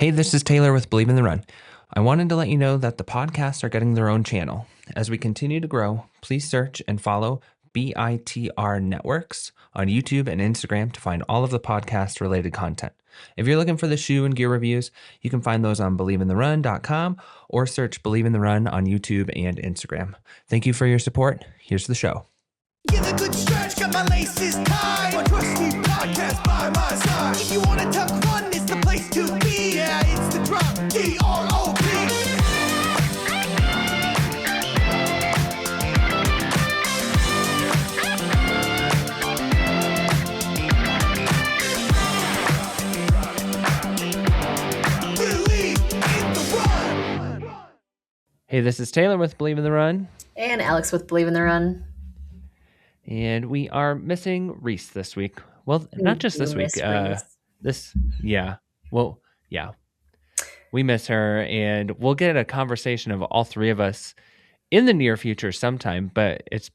Hey, this is Taylor with Believe in the Run. I wanted to let you know that the podcasts are getting their own channel. As we continue to grow, please search and follow BITR Networks on YouTube and Instagram to find all of the podcast related content. If you're looking for the shoe and gear reviews, you can find those on believeintherun.com or search Believe in the Run on YouTube and Instagram. Thank you for your support. Here's the show. Give a good stretch, got my laces tied. My trusty podcast by my side. If you want to talk fun, it's the place to be. Yeah, it's the drop, DROP. Believe in the run. Hey, this is Taylor with Believe in the Run. And Alex with Believe in the Run. And we are missing Reese this week. Well, not just this week. We miss her, and we'll get a conversation of all three of us in the near future sometime. But it's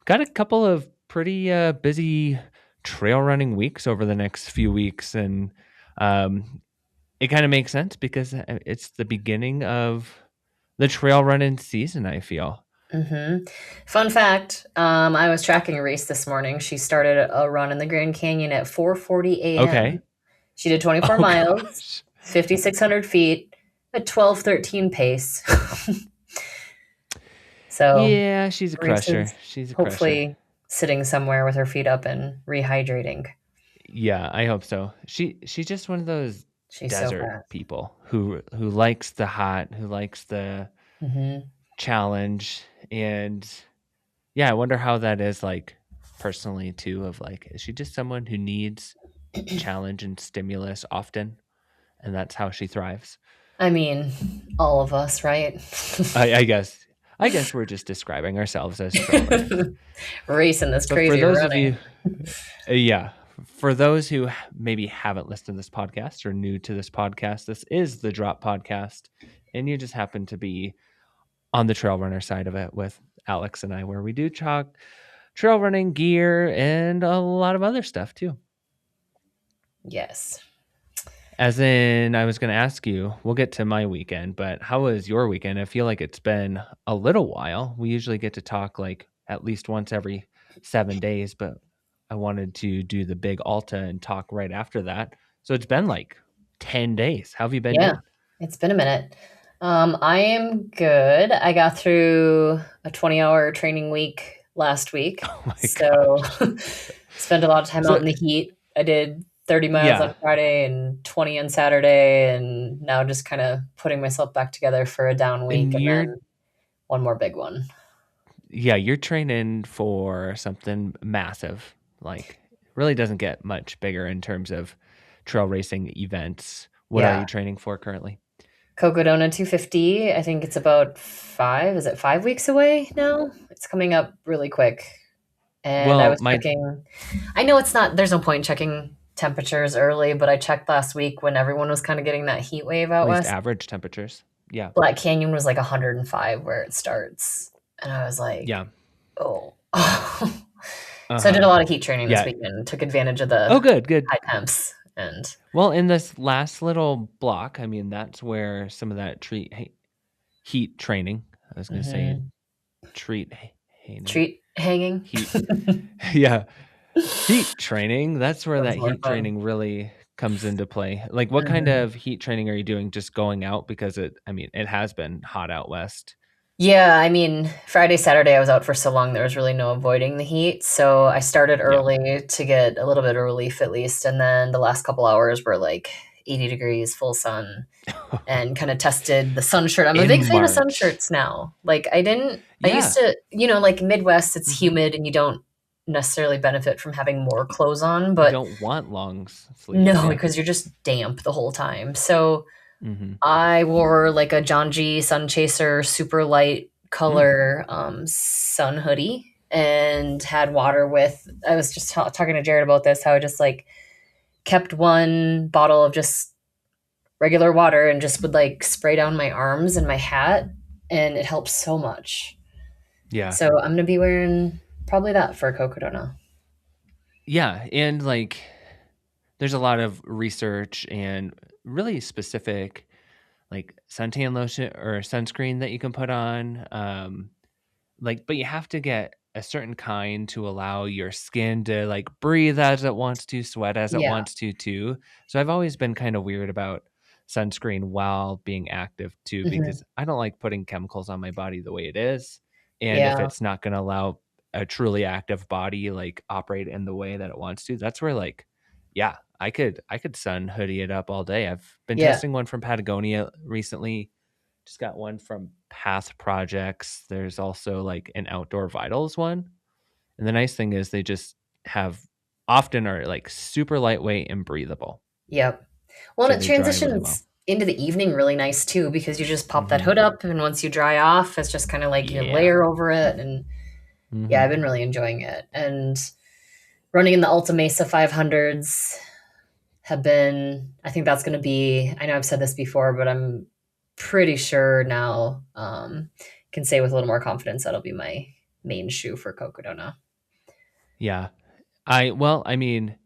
got a couple of pretty busy trail running weeks over the next few weeks, and it kind of makes sense because it's the beginning of the trail running season, I feel. Mm-hmm. Fun fact, I was tracking Reese this morning. She started a run in the Grand Canyon at 4:40 a.m. Okay. She did 24 miles, Gosh. 5,600 feet, at 12:13 pace. So Yeah, she's a Reese crusher. is She's a crusher. hopefully sitting somewhere with her feet up and rehydrating. Yeah, I hope so. She's just one of those She's so desert fast. people who likes the hot, who likes the Mm-hmm. challenge. And yeah, I wonder how that is like personally too, of like, is she just someone who needs challenge and stimulus often, and that's how she thrives? I mean, all of us, right? I guess we're just describing ourselves as trail runners. Racing this But crazy for those running. of you, for those who maybe haven't listened to this podcast or new to this podcast, this is the Drop Podcast, and you just happen to be on the trail runner side of it with Alex and I, where we do talk trail running gear and a lot of other stuff too. Yes. As in, I was going to ask you, we'll get to my weekend, but how was your weekend? I feel like it's been a little while. We usually get to talk like at least once every 7 days, but I wanted to do the Big Alta and talk right after that. So it's been like 10 days. How have you been Yeah. doing? It's been a minute. I am good. I got through a 20-hour training week last week. Oh my So spent a lot of time So- out in the heat. I did 30 miles Yeah. on Friday and 20 on Saturday, and now just kind of putting myself back together for a down week and you're- then one more big one. Yeah, you're training for something massive. Like, really doesn't get much bigger in terms of trail racing events. What are Yeah. you training for currently? Cocodona 250. I think it's about 5 weeks away now? It's coming up really quick. And Well, I was checking. I know it's not, there's no point in checking temperatures early, but I checked last week when everyone was kind of getting that heat wave At out least west. average temperatures. Yeah. Black Canyon was like 105 where it starts. And I was like, Yeah. oh. Uh-huh. So I did a lot of heat training this Yeah. weekend, took advantage of the Oh, good. high temps. And Well, in this last little block, I mean, that's where some of that heat training, I was going to say treat hanging. heat. Yeah. Heat training. That's where Sounds that more heat fun. training really comes into play. Like, what kind of heat training are you doing? Just going out? Because it has been hot out west. Yeah, I mean, Friday, Saturday, I was out for so long, there was really no avoiding the heat. So I started early to get a little bit of relief at least. And then the last couple hours were like 80 degrees, full sun, and kind of tested the sun shirt. I'm a In big fan of sun March. shirts now. Like I used Yeah. to, like Midwest, it's humid and you don't necessarily benefit from having more clothes on, You but don't want long sleeves. no, Yeah. because you're just damp the whole time. So Mm-hmm. I wore like a John G Sun Chaser super light color sun hoodie and had water with, I was just talking to Jared about this, how I just like kept one bottle of just regular water and just would like spray down my arms and my hat, and it helps so much. Yeah. So I'm going to be wearing probably that for Cocodona. Yeah. And like, there's a lot of research and really specific like suntan lotion or sunscreen that you can put on. Like, but you have to get a certain kind to allow your skin to like breathe as it wants to, sweat as it Yeah. wants to too. So I've always been kind of weird about sunscreen while being active too, Mhm. because I don't like putting chemicals on my body the way it is. And if Yeah. it's not going to allow a truly active body like operate in the way that it wants to, that's where like, yeah, I could sun hoodie it up all day. I've been Yeah. testing one from Patagonia recently. Just got one from Path Projects. There's also like an Outdoor Vitals one. And the nice thing is they just have often are like super lightweight and breathable. Yep. Well, So and it they dry really well. transitions into the evening really nice too because you just pop that Hmm. hood up, and once you dry off, it's just kind of like you Yeah. layer over it. And yeah, I've Hmm. been really enjoying it. And running in the Alta Mesa 500s have been, I think that's going to be, I know I've said this before, but I'm pretty sure now, can say with a little more confidence that'll be my main shoe for Cocodona. Yeah. I mean,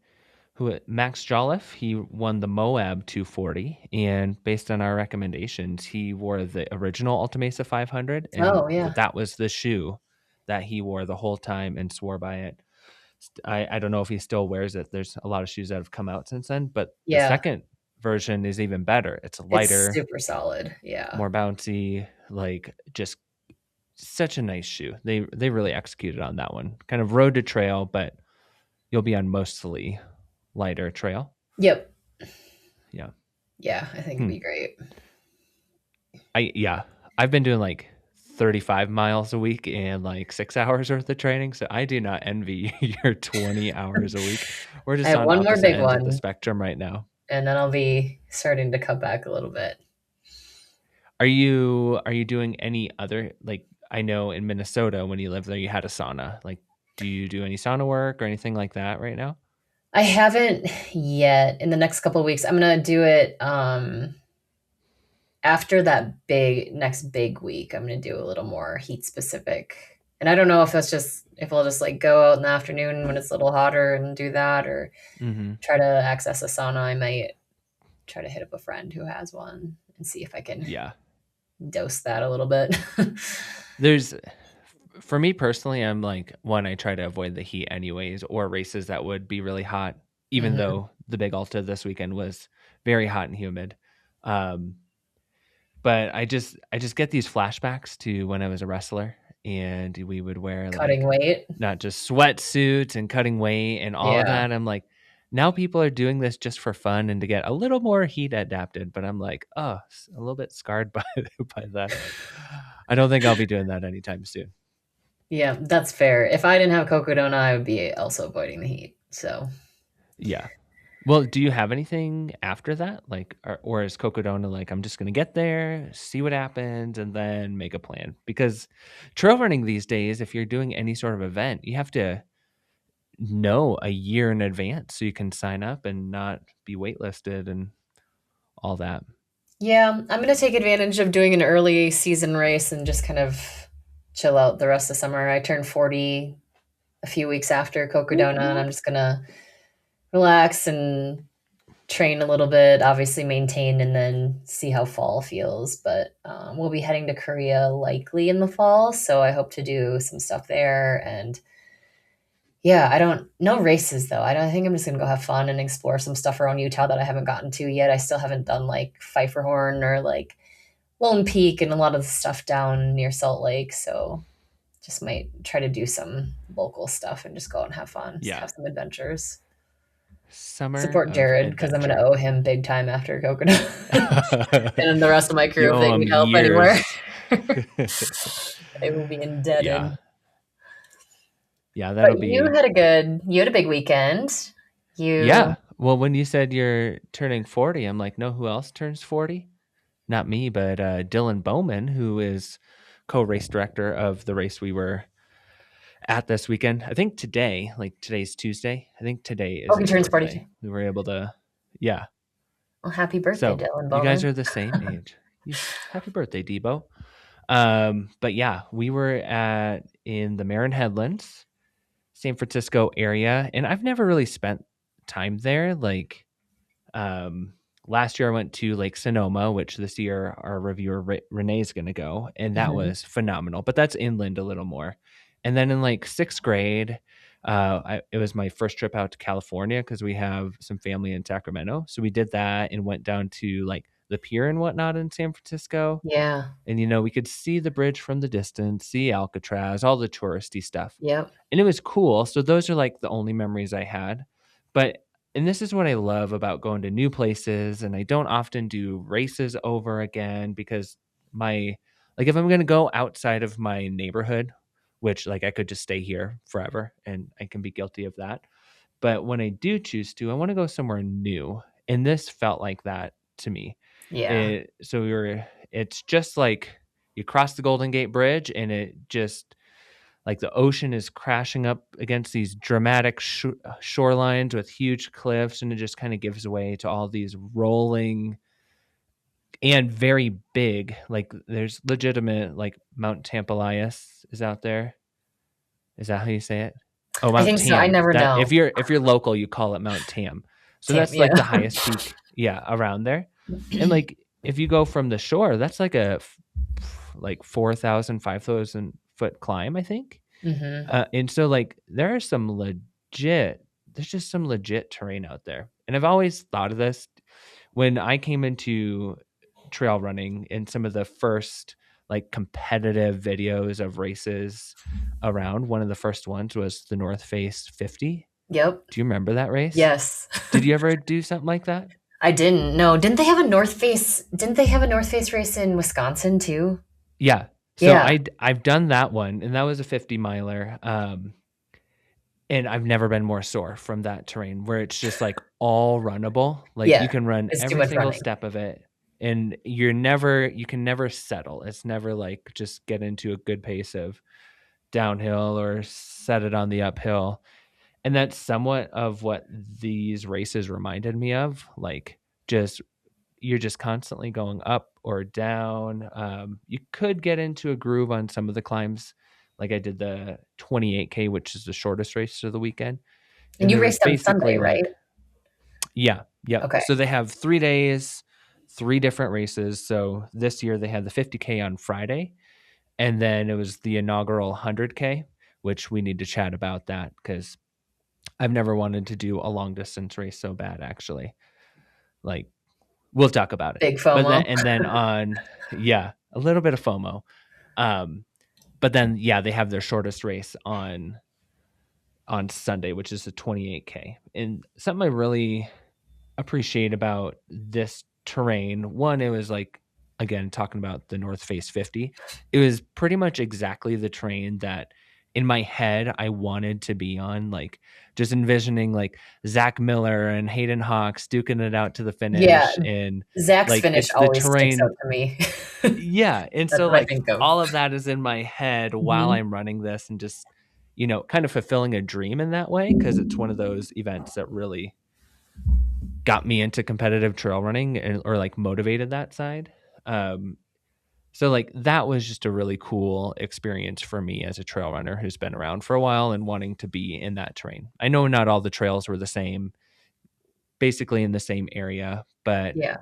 who Max Jolliffe, he won the Moab 240, and based on our recommendations, he wore the original Alta Mesa 500, and Oh, yeah. that was the shoe that he wore the whole time and swore by it. I don't know if he still wears it. There's a lot of shoes that have come out since then, but the Yeah. second version is even better. It's It's lighter, super solid. Yeah. more bouncy, like just such a nice shoe. They really executed on that one. Kind of road to trail, but you'll be on mostly lighter trail. Yep. Yeah. Yeah. I think it'd Hmm. be great. Yeah. I've been doing like 35 miles a week and like 6 hours worth of training. So I do not envy your 20 hours a week. We're I just have on one more opposite big ends of the one, spectrum right now. and then I'll be starting to cut back a little bit. Are you doing any other like I know in Minnesota when you lived there you had a sauna. Like do you do any sauna work or anything like that right now? I haven't yet. In the next couple of weeks, I'm gonna do it after that next big week. I'm gonna do a little more heat specific. And I don't know if that's just if I'll just like go out in the afternoon when it's a little hotter and do that, or Mm-hmm. try to access a sauna. I might try to hit up a friend who has one and see if I can Yeah. dose that a little bit. There's for me personally, I'm like one, I try to avoid the heat anyways, or races that would be really hot, even Mhm. though the Big Alta this weekend was very hot and humid. Um, but I just get these flashbacks to when I was a wrestler and we would wear Cutting like weight. not just sweatsuits and cutting weight and all of Yeah. that. I'm like, now people are doing this just for fun and to get a little more heat adapted. But I'm like, oh, a little bit scarred by that. I don't think I'll be doing that anytime soon. Yeah, that's fair. If I didn't have Cocodona, I would be also avoiding the heat. So Yeah. Well, do you have anything after that? Like, or is Cocodona like, I'm just going to get there, see what happens, and then make a plan? Because trail running these days, if you're doing any sort of event, you have to know a year in advance so you can sign up and not be waitlisted and all that. yeah, I'm gonna take advantage of doing an early season race and just kind of chill out the rest of summer. I turned 40 a few weeks after Whoop, Cocodona, and I'm whoop. just gonna relax and train a little bit, obviously maintain, and then see how fall feels. But we'll be heading to Korea likely in the fall, so I hope to do some stuff there. And yeah, I don't no races though. I think I'm just gonna go have fun and explore some stuff around Utah that I haven't gotten to yet. I still haven't done like Pfeifferhorn or like Lone Peak and a lot of the stuff down near Salt Lake. So just might try to do some local stuff and just go out and have fun, Yeah. have some adventures. Summer Support of Jared because I'm going to adventure. owe him big time after Coconut and the rest of my crew You if owe they them need help anywhere. years. They will be Yeah. indebted. Yeah, But that'll you be. had a big weekend. You Yeah. Well, when you said you're turning 40, I'm like, no, who else turns 40? Not me, but Dylan Bowman, who is co-race director of the race we were at this weekend. I think today, like today's Tuesday, I think today is oh, he his turns 42. birthday. We were able to, yeah. Well, happy birthday, So Dylan you guys Bowman. are the same age. Happy birthday, Debo. But yeah, we were in the Marin Headlands, San Francisco area, and I've never really spent time there. Like, um, last year I went to Lake Sonoma, which this year our reviewer Renee is going to go, and that Mhm. was phenomenal. But that's inland a little more. And then in like 6th grade, it was my first trip out to California because we have some family in Sacramento. So we did that and went down to like the pier and whatnot in San Francisco. Yeah. And, we could see the bridge from the distance, see Alcatraz, all the touristy stuff. Yep. And it was cool. So those are like the only memories I had. But, and this is what I love about going to new places. And I don't often do races over again because if I'm going to go outside of my neighborhood, which like I could just stay here forever and I can be guilty of that. But when I do choose to, I want to go somewhere new. And this felt like that to me. Yeah. It's just like you cross the Golden Gate Bridge and it just like the ocean is crashing up against these dramatic shorelines with huge cliffs, and it just kind of gives way to all these rolling and very big, like there's legitimate, like Mount Tampalias is out there. Is that how you say it? Oh, I Mount think so. I Tam. never That know. if you're local, you call it Mount Tam. So Tam that's like the yeah. highest peak, around there. And like if you go from the shore, that's like like 4,000, 5,000 foot climb, I think. Mhm. And so like there's just some legit terrain out there. And I've always thought of this when I came into trail running in some of the first like competitive videos of races around. One of the first ones was the North Face 50. Yep. Do you remember that race? Yes. Did you ever do something like that? I didn't. No. Didn't they have a North Face race in Wisconsin too? Yeah. So Yeah. I've done that one, and that was a 50 miler. And I've never been more sore from that terrain where it's just like all runnable. Like Yeah. you can run It's too every much single running. step of it, and you can never settle. It's never like just get into a good pace of downhill or set it on the uphill. And that's somewhat of what these races reminded me of. Like just you're just constantly going up or down. You could get into a groove on some of the climbs. Like I did the 28K, which is the shortest race of the weekend. And And you there was raced on basically Sunday, right? like, yeah, yep. Okay. So they have 3 days, 3 different races. So this year they had the 50K on Friday. And then it was the inaugural 100K, which we need to chat about that because I've never wanted to do a long distance race so bad, actually. Like, we'll talk about it. Big But FOMO. then a little bit of FOMO. But then, they have their shortest race on Sunday, which is the 28K. And something I really appreciate about this terrain, one, it was like, again, talking about the North Face 50, it was pretty much exactly the terrain that in my head I wanted to be on, like just envisioning like Zach Miller and Hayden Hawks duking it out to the Yeah. finish. And Zach's like finish it's the always sticks out terrain. to me. Yeah. And That's so what I like think of. all of that is in my head while Mhm. I'm running this and just, kind of fulfilling a dream in that way, because it's one of those events that really got me into competitive trail running or like motivated that side. So like that was just a really cool experience for me as a trail runner who's been around for a while and wanting to be in that terrain. I know not all the trails were the same, basically in the same area, but Yeah.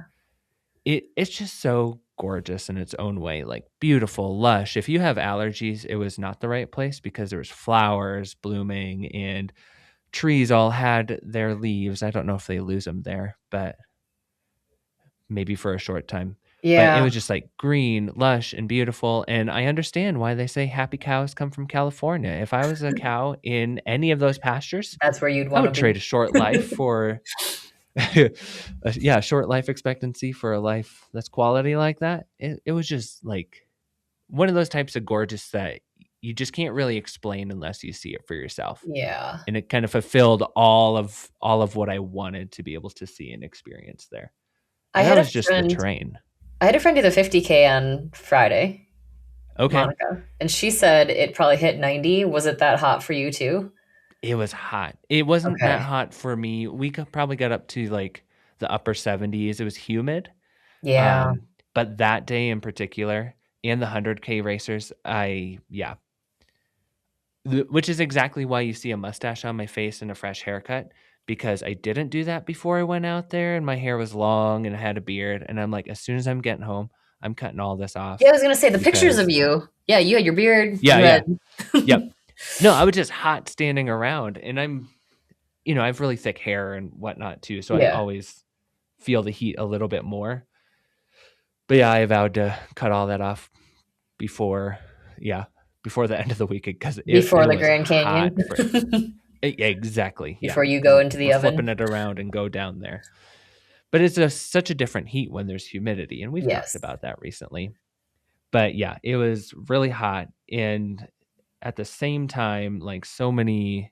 it's just so gorgeous in its own way, like beautiful, lush. If you have allergies, it was not the right place because there was flowers blooming and trees all had their leaves. I don't know if they lose them there, but maybe for a short time. But it Yeah. was just like green, lush, and beautiful. And I understand why they say happy cows come from California. If I was a cow in any of those pastures, That's where you'd I want to would trade a be. short life for, short life expectancy for a life that's quality like that. It was just like one of those types of gorgeous that you just can't really explain unless you see it for yourself. Yeah. And it kind of fulfilled all of what I wanted to be able to see and experience there. I And that had a was just the friend terrain. I had a friend do the 50K on Friday, Okay. Monica, and she said it probably hit 90. Was it that hot for you too? It was hot. It wasn't that Okay. hot for me. We probably got up to like the upper 70s. It was humid. Yeah. But that day in particular and the 100K racers, which is exactly why you see a mustache on my face and a fresh haircut, because I didn't do that before I went out there, and my hair was long and I had a beard. And I'm like, as soon as I'm getting home, I'm cutting all this off. Yeah, I was gonna say the pictures of because you. Yeah, you had your beard. yeah, You yeah, had yep. No, I was just hot standing around, and I have really thick hair and whatnot too, so I yeah. always feel the heat a little bit more. But yeah, I vowed to cut all that off before, before the end of the weekend because Before it the was Grand Canyon. hot for yeah, exactly. Yeah, Before you go because into the we're oven. flipping it around and go down there. But it's such a different heat when there's humidity, and we've talked Yes. about that recently. But yeah, it was really hot, and at the same time, like so many,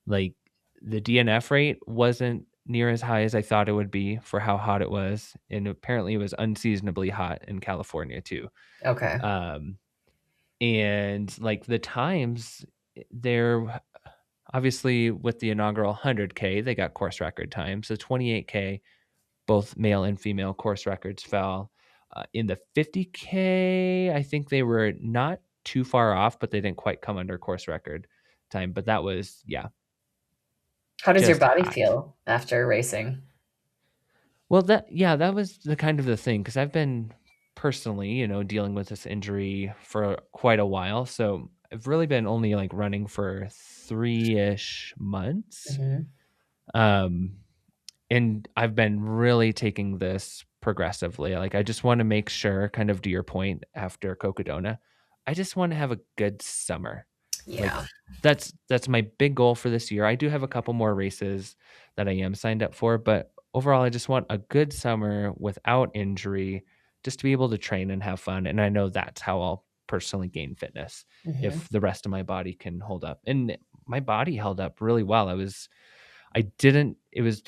like the DNF rate wasn't near as high as I thought it would be for how hot it was, and apparently it was unseasonably hot in California too. Okay. And like the times, they're obviously with the inaugural 100K, they got course record times. So 28K, both male and female course records fell. In the 50K, I think they were not too far off, but they didn't quite come under course record time. But that was, How does your just body hot. feel after racing? Well, that was the kind of the thing, because I've been personally, dealing with this injury for quite a while. So I've really been only like running for 3-ish months. Mm-hmm. And I've been really taking this progressively. Like, I just want to make sure, kind of to your point after Cocodona, I just want to have a good summer. Like, Yeah. that's my big goal for this year. I do have a couple more races that I am signed up for, but overall, I just want a good summer without injury, just to be able to train and have fun. And I know that's how I'll personally gain fitness, Mm-hmm. if the rest of my body can hold up. And my body held up really well. It was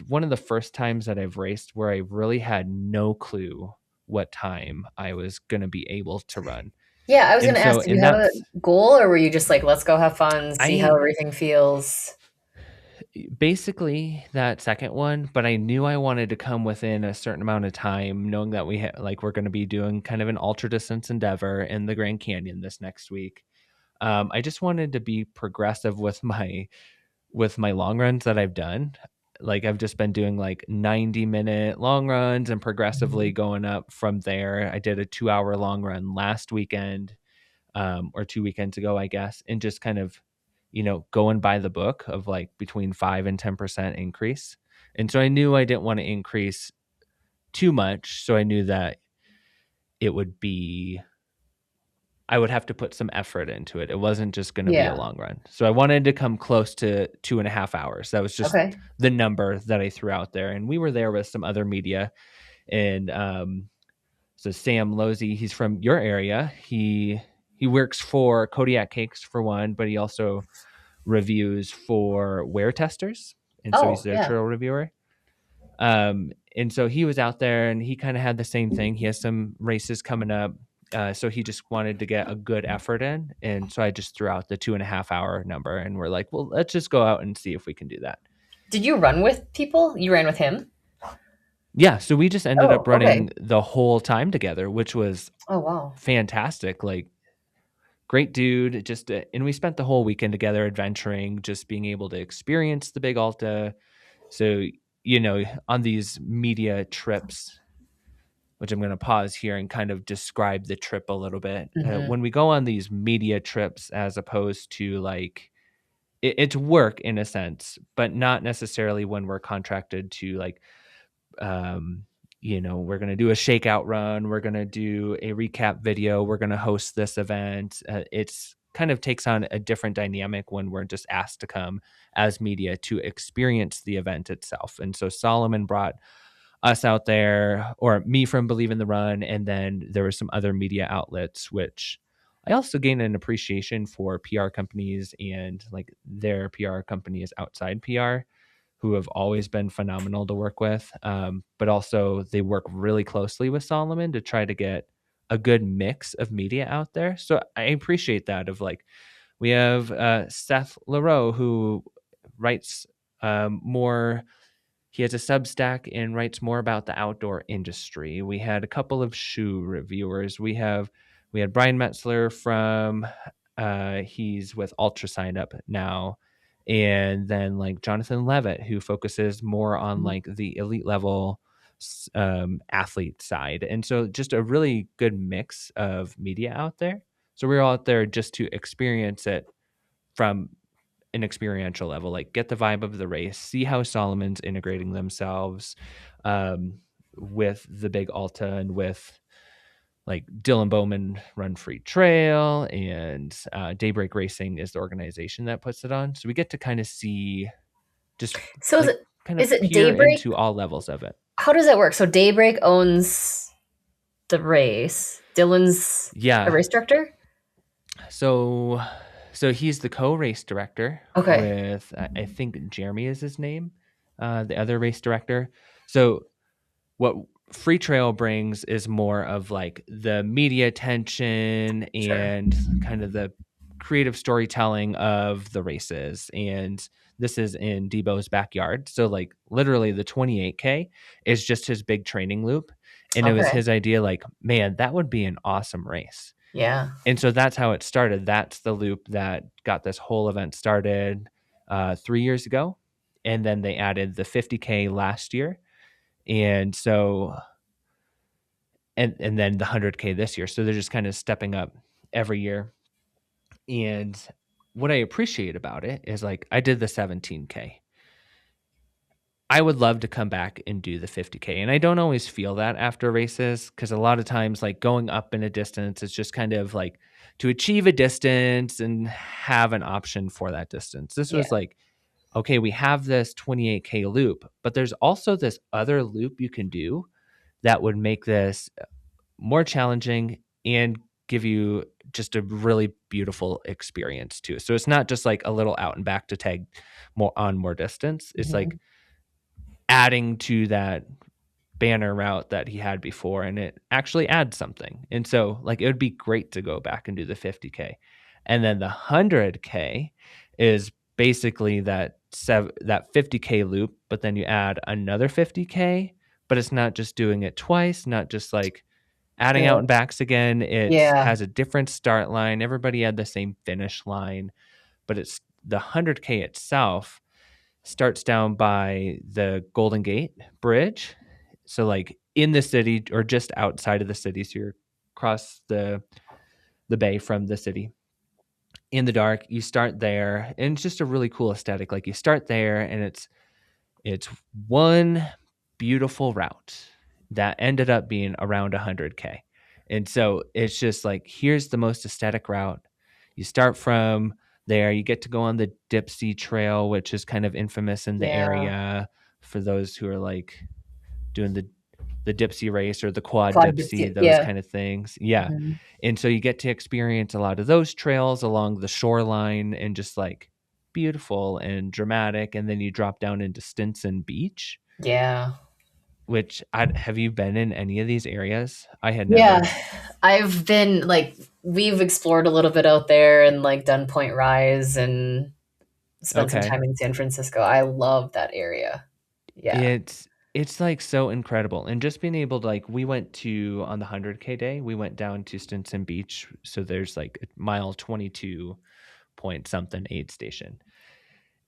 one of the first times that I've raced where I really had no clue what time I was going to be able to run. Yeah, I was And gonna so, ask, did you and have a that's, goal or were you just like, let's go have fun, see how I everything feels? basically that second one, but I knew I wanted to come within a certain amount of time, knowing that we're going to be doing kind of an ultra distance endeavor in the Grand Canyon this next week. I just wanted to be progressive with my long runs that I've done. Like, I've just been doing like 90-minute long runs and progressively Mhm. going up from there. I did a 2-hour long run last weekend, or 2 weekends ago, I guess, and just kind of, going by the book of like between 5 and 10% increase. And so I knew I didn't want to increase too much. So I knew that it would be, I would have to put some effort into it. It wasn't just going to be a Yeah. long run. So I wanted to come close to 2.5 hours. That was just Okay. the number that I threw out there. And we were there with some other media. And so Sam Losey, he's from your area. He works for Kodiak Cakes for one, but he also reviews for Wear Testers. And so he's Oh, their yeah. trail reviewer. And so he was out there and he kind of had the same thing. He has some races coming up. So he just wanted to get a good effort in. And so I just threw out the 2.5 hour number, and we're like, well, let's just go out and see if we can do that. Did you run with people? You ran with him? Yeah. So we just ended Oh, up running okay. the whole time together, which was Oh, wow. fantastic. Like, great dude. And we spent the whole weekend together adventuring, just being able to experience the Big Alta. So, on these media trips, which I'm going to pause here and kind of describe the trip a little bit. Mhm. When we go on these media trips, as opposed to like, it's work in a sense, but not necessarily when we're contracted to like, we're going to do a shakeout run, we're going to do a recap video, we're going to host this event. It's kind of takes on a different dynamic when we're just asked to come as media to experience the event itself. And so Solomon brought us out there, or me from Believe in the Run, and then there were some other media outlets, which I also gained an appreciation for PR companies and like their PR companies outside PR, who have always been phenomenal to work with. But also they work really closely with Solomon to try to get a good mix of media out there. So I appreciate that. Of like, we have Seth Leroux, who writes more. He has a Substack and writes more about the outdoor industry. We had a couple of shoe reviewers. We had Brian Metzler from he's with Ultra Sign Up now, and then like Jonathan Levitt, who focuses more on like the elite level athlete side. And so just a really good mix of media out there. So we're all out there just to experience it from an experiential level, like get the vibe of the race, see how Salomon's integrating themselves with the Big Alta and with like Dylan Bowman Run Free Trail, and Daybreak Racing is the organization that puts it on. So we get to kind of see just So like kind of is it peer Daybreak? into all levels of it. How does that work? So Daybreak owns the race. Dylan's a Yeah. race director? So he's the co-race director Okay. with I think Jeremy is his name, the other race director. So what Free Trail brings is more of like the media attention Sure. and kind of the creative storytelling of the races. And this is in Debo's backyard. So like literally the 28K is just his big training loop. And it was Okay. his idea, like, man, that would be an awesome race. Yeah. And so that's how it started. That's the loop that got this whole event started 3 years ago. And then they added the 50K last year. And so, and then the 100K this year. So they're just kind of stepping up every year. And what I appreciate about it is like, I did the 17K. I would love to come back and do the 50K. And I don't always feel that after races, because a lot of times, like going up in a distance, it's just kind of like to achieve a distance and have an option for that distance. This was Yeah. like, okay, we have this 28K loop, but there's also this other loop you can do that would make this more challenging and give you just a really beautiful experience too. So it's not just like a little out and back to tag more distance. It's like adding to that banner route that he had before, and it actually adds something. And so like it would be great to go back and do the 50K. And then the 100K is basically that 50K loop, but then you add another 50K, but it's not just doing it twice, not just like adding out and backs again. It Yeah. has a different start line. Everybody had the same finish line, but it's the 100K itself starts down by the Golden Gate Bridge. So like in the city or just outside of the city. So you're across the bay from the city. In the dark, you start there, and it's just a really cool aesthetic. Like you start there, and it's one beautiful route that ended up being around 100K. And so it's just like, here's the most aesthetic route. You start from there, you get to go on the Dipsy Trail, which is kind of infamous in the Yeah. area for those who are like doing the Dipsy race or the quad Quad Dipsy, those yeah. kind of things. Yeah. Mhm. And so you get to experience a lot of those trails along the shoreline, and just like beautiful and dramatic. And then you drop down into Stinson Beach, Yeah. which have you been in any of these areas? I had Yeah. never. I've been like, we've explored a little bit out there and like done Point Rise and spent some Okay. time in San Francisco. I love that area. Yeah. It's like so incredible. And just being able to like, we went to on the 100K day, we went down to Stinson Beach. So there's like a mile 22 point something aid station.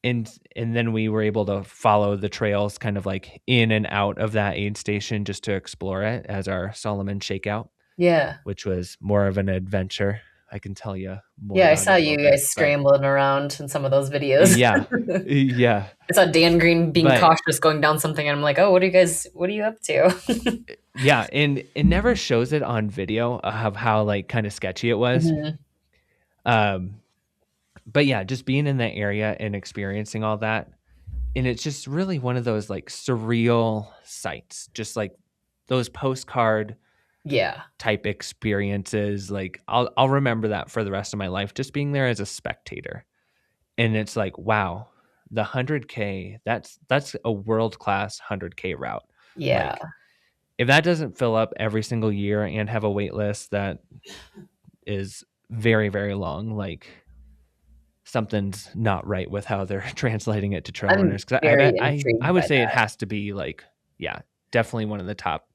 And then we were able to follow the trails kind of like in and out of that aid station just to explore it as our Solomon shakeout, Yeah. which was more of an adventure. I can tell you more Yeah. I about it saw a you little bit, guys but scrambling around in some of those videos. yeah, yeah. I saw Dan Green being But cautious going down something, and I'm like, oh, what are you up to? yeah, and it never shows it on video of how like kind of sketchy it was. Mhm. But yeah, just being in that area and experiencing all that. And it's just really one of those like surreal sights, just like those postcard Yeah. type experiences. Like I'll remember that for the rest of my life, just being there as a spectator. And it's like, wow, the 100K, that's a world-class 100K route. Yeah. Like if that doesn't fill up every single year and have a wait list that is very, very long, like something's not right with how they're translating it to trail I'm runners. Because very I intrigued would by say it that. has to be like, yeah, definitely one of the top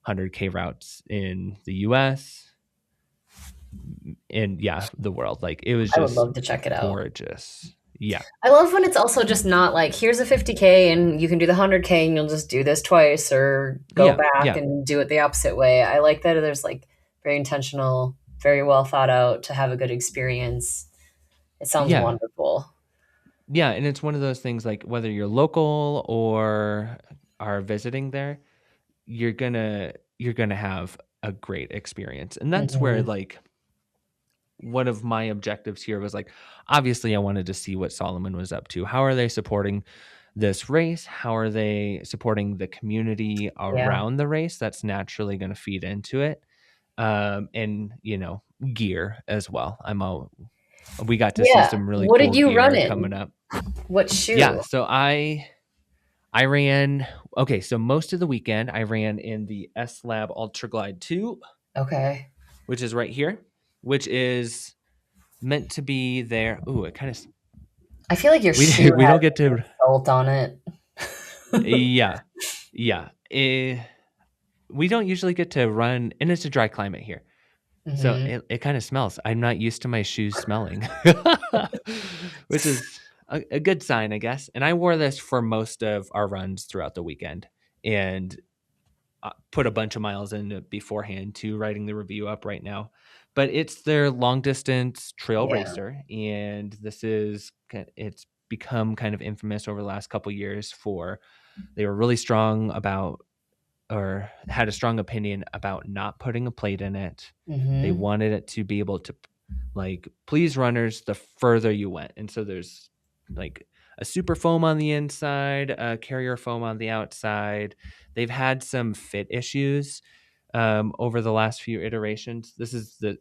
100K routes in the US and yeah, the world. Like it was I would just love to check it out. gorgeous. Yeah. I love when it's also just not like, here's a 50K and you can do the 100K and you'll just do this twice or go Yeah. back Yeah. and do it the opposite way. I like that there's like very intentional, very well thought out to have a good experience. It sounds Yeah. wonderful. Yeah. And it's one of those things like whether you're local or are visiting there, you're gonna have a great experience. And that's where Hmm. like one of my objectives here was like, obviously I wanted to see what Solomon was up to. How are they supporting this race? How are they supporting the community Yeah. around the race? That's naturally going to feed into it. And gear as well. We got to see Yeah. some really What did cool you run gear coming in? up. What Yeah. shoe? So I ran, okay. So most of the weekend I ran in the SLAB Ultraglide 2, Okay. which is right here, which is meant to be there. Ooh, it kind of I feel like your we shoe we don't has get like to. a salt on it. Yeah, yeah. We don't usually get to run, and it's a dry climate here, so Hmm. it kind of smells. I'm not used to my shoes smelling, which is a good sign, I guess. And I wore this for most of our runs throughout the weekend, and put a bunch of miles in it beforehand to writing the review up right now. But it's their long distance trail Yeah. racer, and it's become kind of infamous over the last couple years for they were really strong about or had a strong opinion about not putting a plate in it. They Hmm. wanted it to be able to like please runners the further you went. And so there's like a super foam on the inside, a carrier foam on the outside. They've had some fit issues over the last few iterations. This is the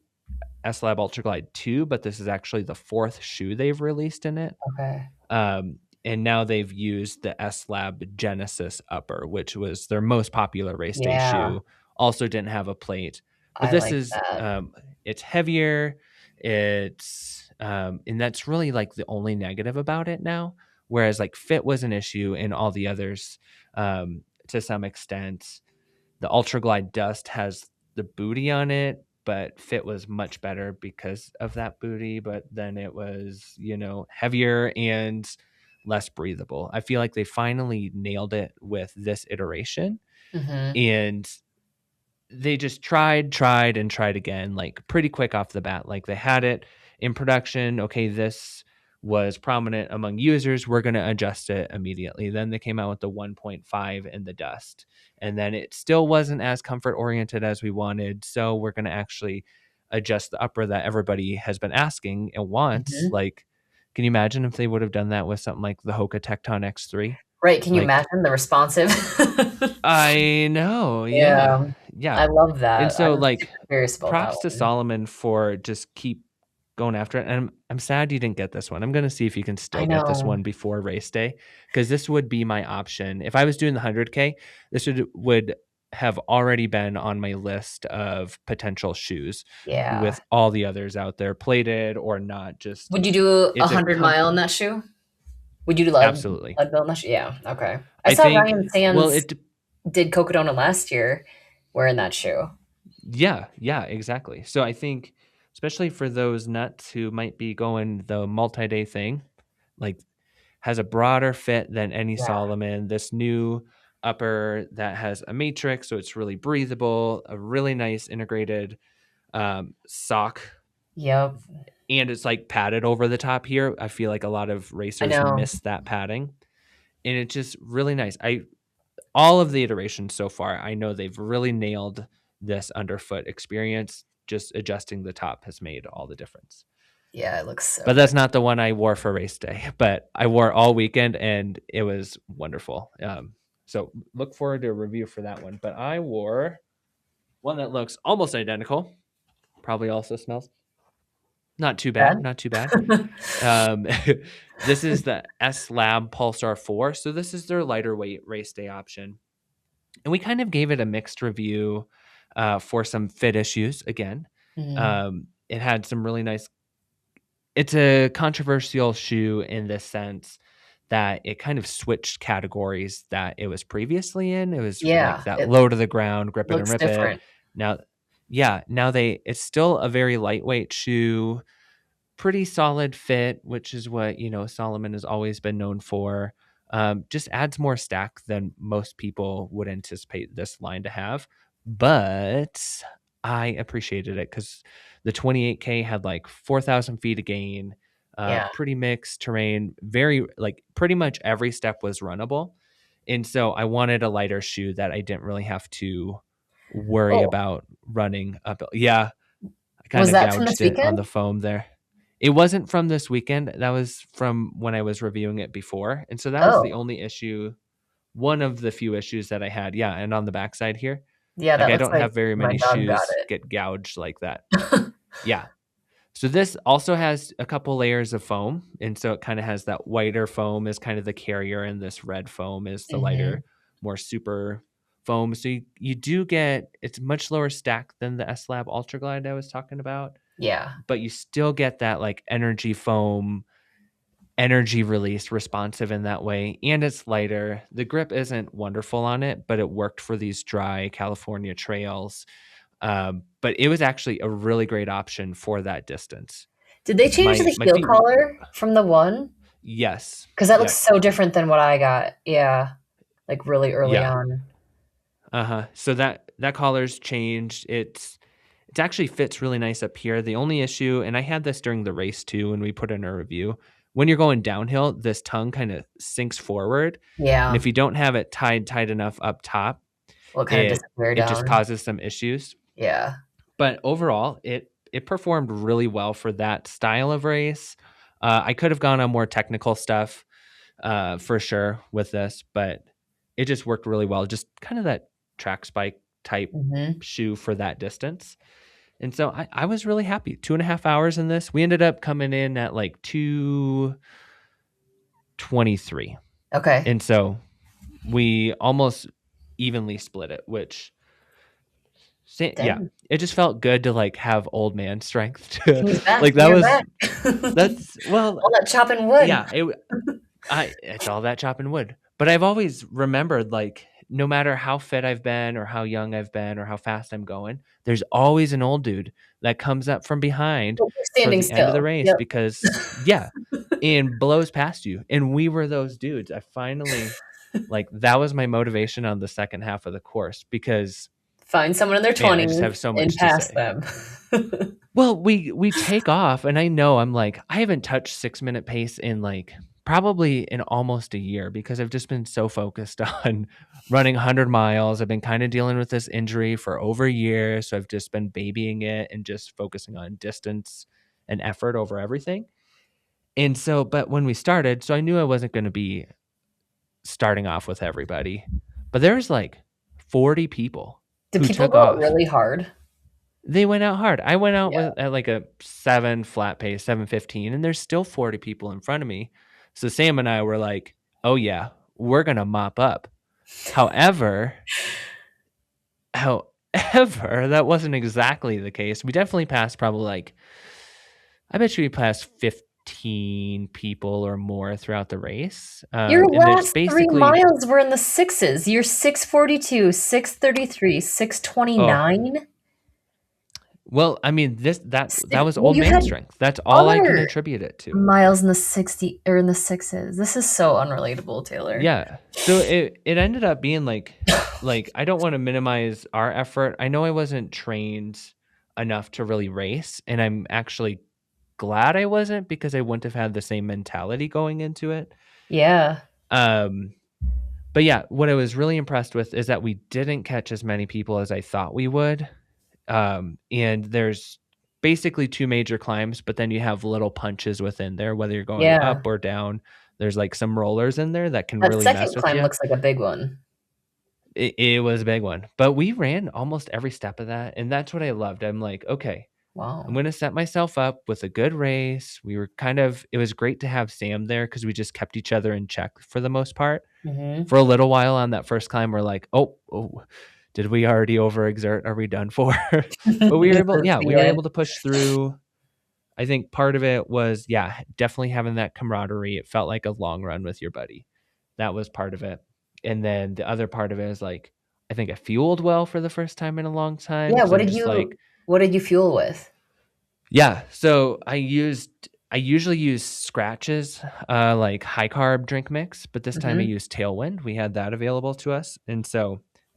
SLAB Ultraglide 2, but this is actually the fourth shoe they've released in it. Okay. And now they've used the SLAB Genesis upper, which was their most popular race day Yeah. shoe. Also didn't have a plate, but I this like is that. it's heavier. And that's really like the only negative about it now. Whereas like fit was an issue in all the others to some extent. The Ultra Glide Dust has the booty on it, but fit was much better because of that booty. But then it was, heavier and less breathable. I feel like they finally nailed it with this iteration. Hmm. And they just tried and tried again, like pretty quick off the bat. Like they had it in production. Okay, this was prominent among users. We're going to adjust it immediately. Then they came out with the 1.5 in the dust. And then it still wasn't as comfort oriented as we wanted. So we're going to actually adjust the upper that everybody has been asking and wants. Hmm. Like, can you imagine if they would have done that with something like the Hoka Tecton X3? Right. Can you Like, imagine the responsive? I know, yeah. Yeah. Yeah. I love And that. so I'm like super curious about that props to one. Solomon for just keep going after it. And I'm sad you didn't get this one. I'm gonna see if you can I still get this know. one before race day. Because this would be my option. If I was doing the 100K, this would have already been on my list of potential shoes Yeah. with all the others out there, plated or not. Just Would you do a it's a 100 mile in that shoe? Would you do absolutely. lead build in that shoe? Yeah. Okay. I I saw think Ryan well Sands it did Cocodona last year wearing that shoe. Yeah, exactly. So I think, especially for those nuts who might be going the multi-day thing, like has a broader fit than any Yeah. Solomon. This new upper that has a matrix, so it's really breathable, a really nice integrated sock, Yep. and it's like padded over the top here. I feel like a lot of I racers know. miss that padding, and it's just really nice. All of the iterations so far, I know they've really nailed this underfoot experience. Just adjusting the top has made all the difference. Yeah, it looks so But good. that's not the one I wore for race day, but I wore all weekend and it was wonderful. So look forward to a review for that one. But I wore one that looks almost identical. Probably also smells not too bad. Bad? Not too bad. Um, this is the SLAB Pulsar 4. So this is their lighter weight race day option. And we kind of gave it a mixed review for some fit issues again. Mhm. It had some really nice. It's a controversial shoe in the sense that it kind of switched categories that it was previously in. It was like Yeah, that it low to the ground, grip it and looks rip it. different. Now, yeah, now it's still a very lightweight shoe, pretty solid fit, which is what, Salomon has always been known for. Just adds more stack than most people would anticipate this line to have. But I appreciated it because the 28K had like 4,000 feet of gain, Yeah. pretty mixed terrain, very like pretty much every step was runnable. And so I wanted a lighter shoe that I didn't really have to worry Oh, about running up. Yeah, I kind was of that from this gouged it on weekend? the foam there. It wasn't from this weekend. That was from when I was reviewing it before. And so that was the Oh, only issue, one of the few issues that I had. Yeah, and on the backside here, yeah, like that I looks don't like have very my many dog got shoes get gouged like that. Yeah. So this also has a couple layers of foam, and so it kind of has that whiter foam is kind of the carrier, and this red foam is the it. lighter, more super foam. So you do get, it's much lower stack than the SLAB Ultraglide I was talking about, Yeah. but you still get that like energy foam, energy release responsive in that way, and it's lighter. The grip isn't wonderful on it, but it worked for these dry California trails. But it was actually a really great option for that distance. Did they change My the my heel feet, collar from the one? yes, Because that looks yep, so different than what I got. Yeah, like really early yeah, on. So that collar's changed. It actually fits really nice up here. The only issue, and I had this during the race too, when we put in a review, when you're going downhill, this tongue kind of sinks forward, and Yeah. if you don't have it tight enough up top, Well, it kind of it disappeared it just down. causes some issues. Yeah. But overall, it performed really well for that style of race. I could have gone on more technical stuff, for sure with this, but it just worked really well. Just kind of that track spike type Hmm. shoe for that distance. And so I was really happy. 2.5 hours in this. We ended up coming in at like 2:23. Okay. And so we almost evenly split it, which yeah, Dang. it just felt good to like have old man strength to He's back. like You're back. that's well, All that chopping wood. yeah, it's all that chopping wood. But I've always remembered, like, no matter how fit I've been or how young I've been or how fast I'm going, there's always an old dude that comes up from behind But you're for standing the end of the still. race Yep. because yeah, and blows past you. And we were those dudes. I finally like that was my motivation on the second half of the course because Find someone in their man, I just have 20s so and much to pass say. them. Well, we take off, and I know I'm like, I haven't touched 6-minute pace in like probably in almost a year because I've just been so focused on running 100 miles. I've been kind of dealing with this injury for over a year, so I've just been babying it and just focusing on distance and effort over everything. And so, but when we started, so I knew I wasn't going to be starting off with everybody, but there's like 40 people Do who people took go out off. really hard? They went out hard. I went out Yeah. with at like a 7 flat pace, 7:15, and there's still 40 people in front of me. So Sam and I were like, "Oh yeah, we're gonna mop up." However, however, that wasn't exactly the case. We definitely passed probably like, I bet you we passed 15 people or more throughout the race. Your And there's last 3 basically, miles were in the sixes. You're 6:42, 6:33, oh, 6:29. well, I mean that was Well, old you man had strength. That's all I can other attribute it to. miles in the 60 or in the sixes. This is so unrelatable, Taylor. Yeah. So it ended up being like I don't want to minimize our effort. I know I wasn't trained enough to really race, and I'm actually glad I wasn't because I wouldn't have had the same mentality going into it. Yeah. Um but yeah, what I was really impressed with is that we didn't catch as many people as I thought we would. And there's basically two major climbs, but then you have little punches within there, whether you're going Yeah. up or down. There's like some rollers in there that can That really mess second with climb you. looks like a big one. It was a big one, but we ran almost every step of that, and that's what I loved. I'm like, okay, I'm Wow. going to set myself up with a good race. We were it was great to have Sam there because we just kept each other in check for the most part. Hmm. For a little while on that first climb, we're like, oh, did we already overexert? Are we done for? But we were able, yeah, we were Yeah. able to push through. I think part of it was, yeah, definitely having that camaraderie. It felt like a long run with your buddy. That was part of it. And then the other part of it is like, I think I fueled well for the first time in a long time Yeah. because I'm just like, What did you fuel with? Yeah. So I usually use Scratches, like high carb drink mix, but this time I Hmm. used Tailwind. We had that available to us. And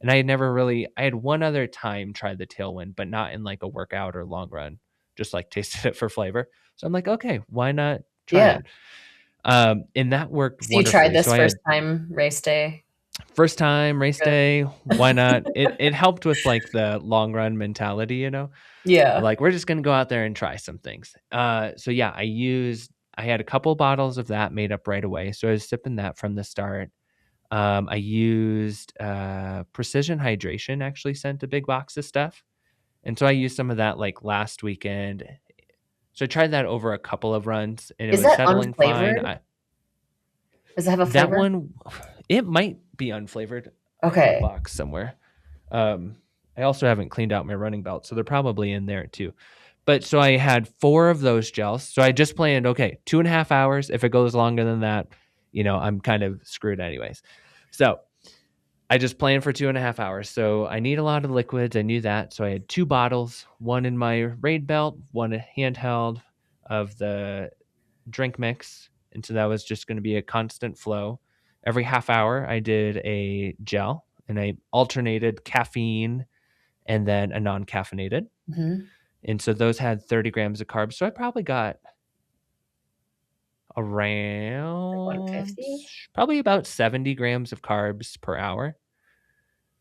I had one other time tried the Tailwind, but not in like a workout or long run, just like tasted it for flavor. So I'm like, okay, why not try Yeah. it? And that worked So you tried wonderfully. So this I first had time race day? first time race Good. day, why not? It helped with like the long run mentality, Yeah. like we're just gonna go out there and try some things. So yeah, I had a couple bottles of that made up right away. So I was sipping that from the start. I used Precision Hydration actually sent a big box of stuff. And so I used some of that like last weekend. So I tried that over a couple of runs and it Is was that settling fine. unflavored? Does it have a That flavor? one, it might be unflavored. I have a Okay. box somewhere. Um, I also haven't cleaned out my running belt, so they're probably in there too. But so I had 4 of those gels. So I just planned, okay, 2.5 hours. If it goes longer than that, I'm kind of screwed anyways. So I just planned for 2.5 hours. So I need a lot of liquids. I knew that. So I had 2 bottles, one in my raid belt, one handheld of the drink mix. And so that was just going to be a constant flow. Every half hour, I did a gel and I alternated caffeine and then a non caffeinated. Hmm. And so those had 30 grams of carbs. So I probably got Like around 150? probably about 70 grams of carbs per hour.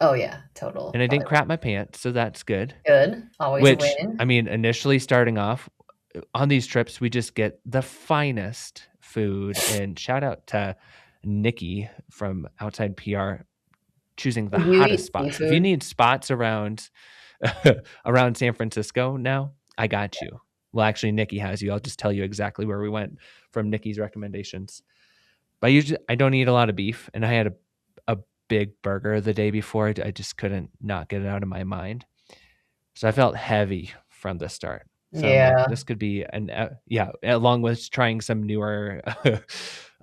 Oh yeah, total. And I didn't Probably crap my pants. So that's good. good. Always a Which, I win. mean, initially starting off on these trips, we just get the finest food. And shout out to Nikki from Outside PR choosing the You hottest eat spots. If you seafood? need spots around around San Francisco now, I got you. Well, actually, Nikki has you. I'll just tell you exactly where we went from Nikki's recommendations. But I don't eat a lot of beef, and I had a big burger the day before. I just couldn't not get it out of my mind. So I felt heavy from the start. So I'm like, Yeah. this could be yeah, along with trying some newer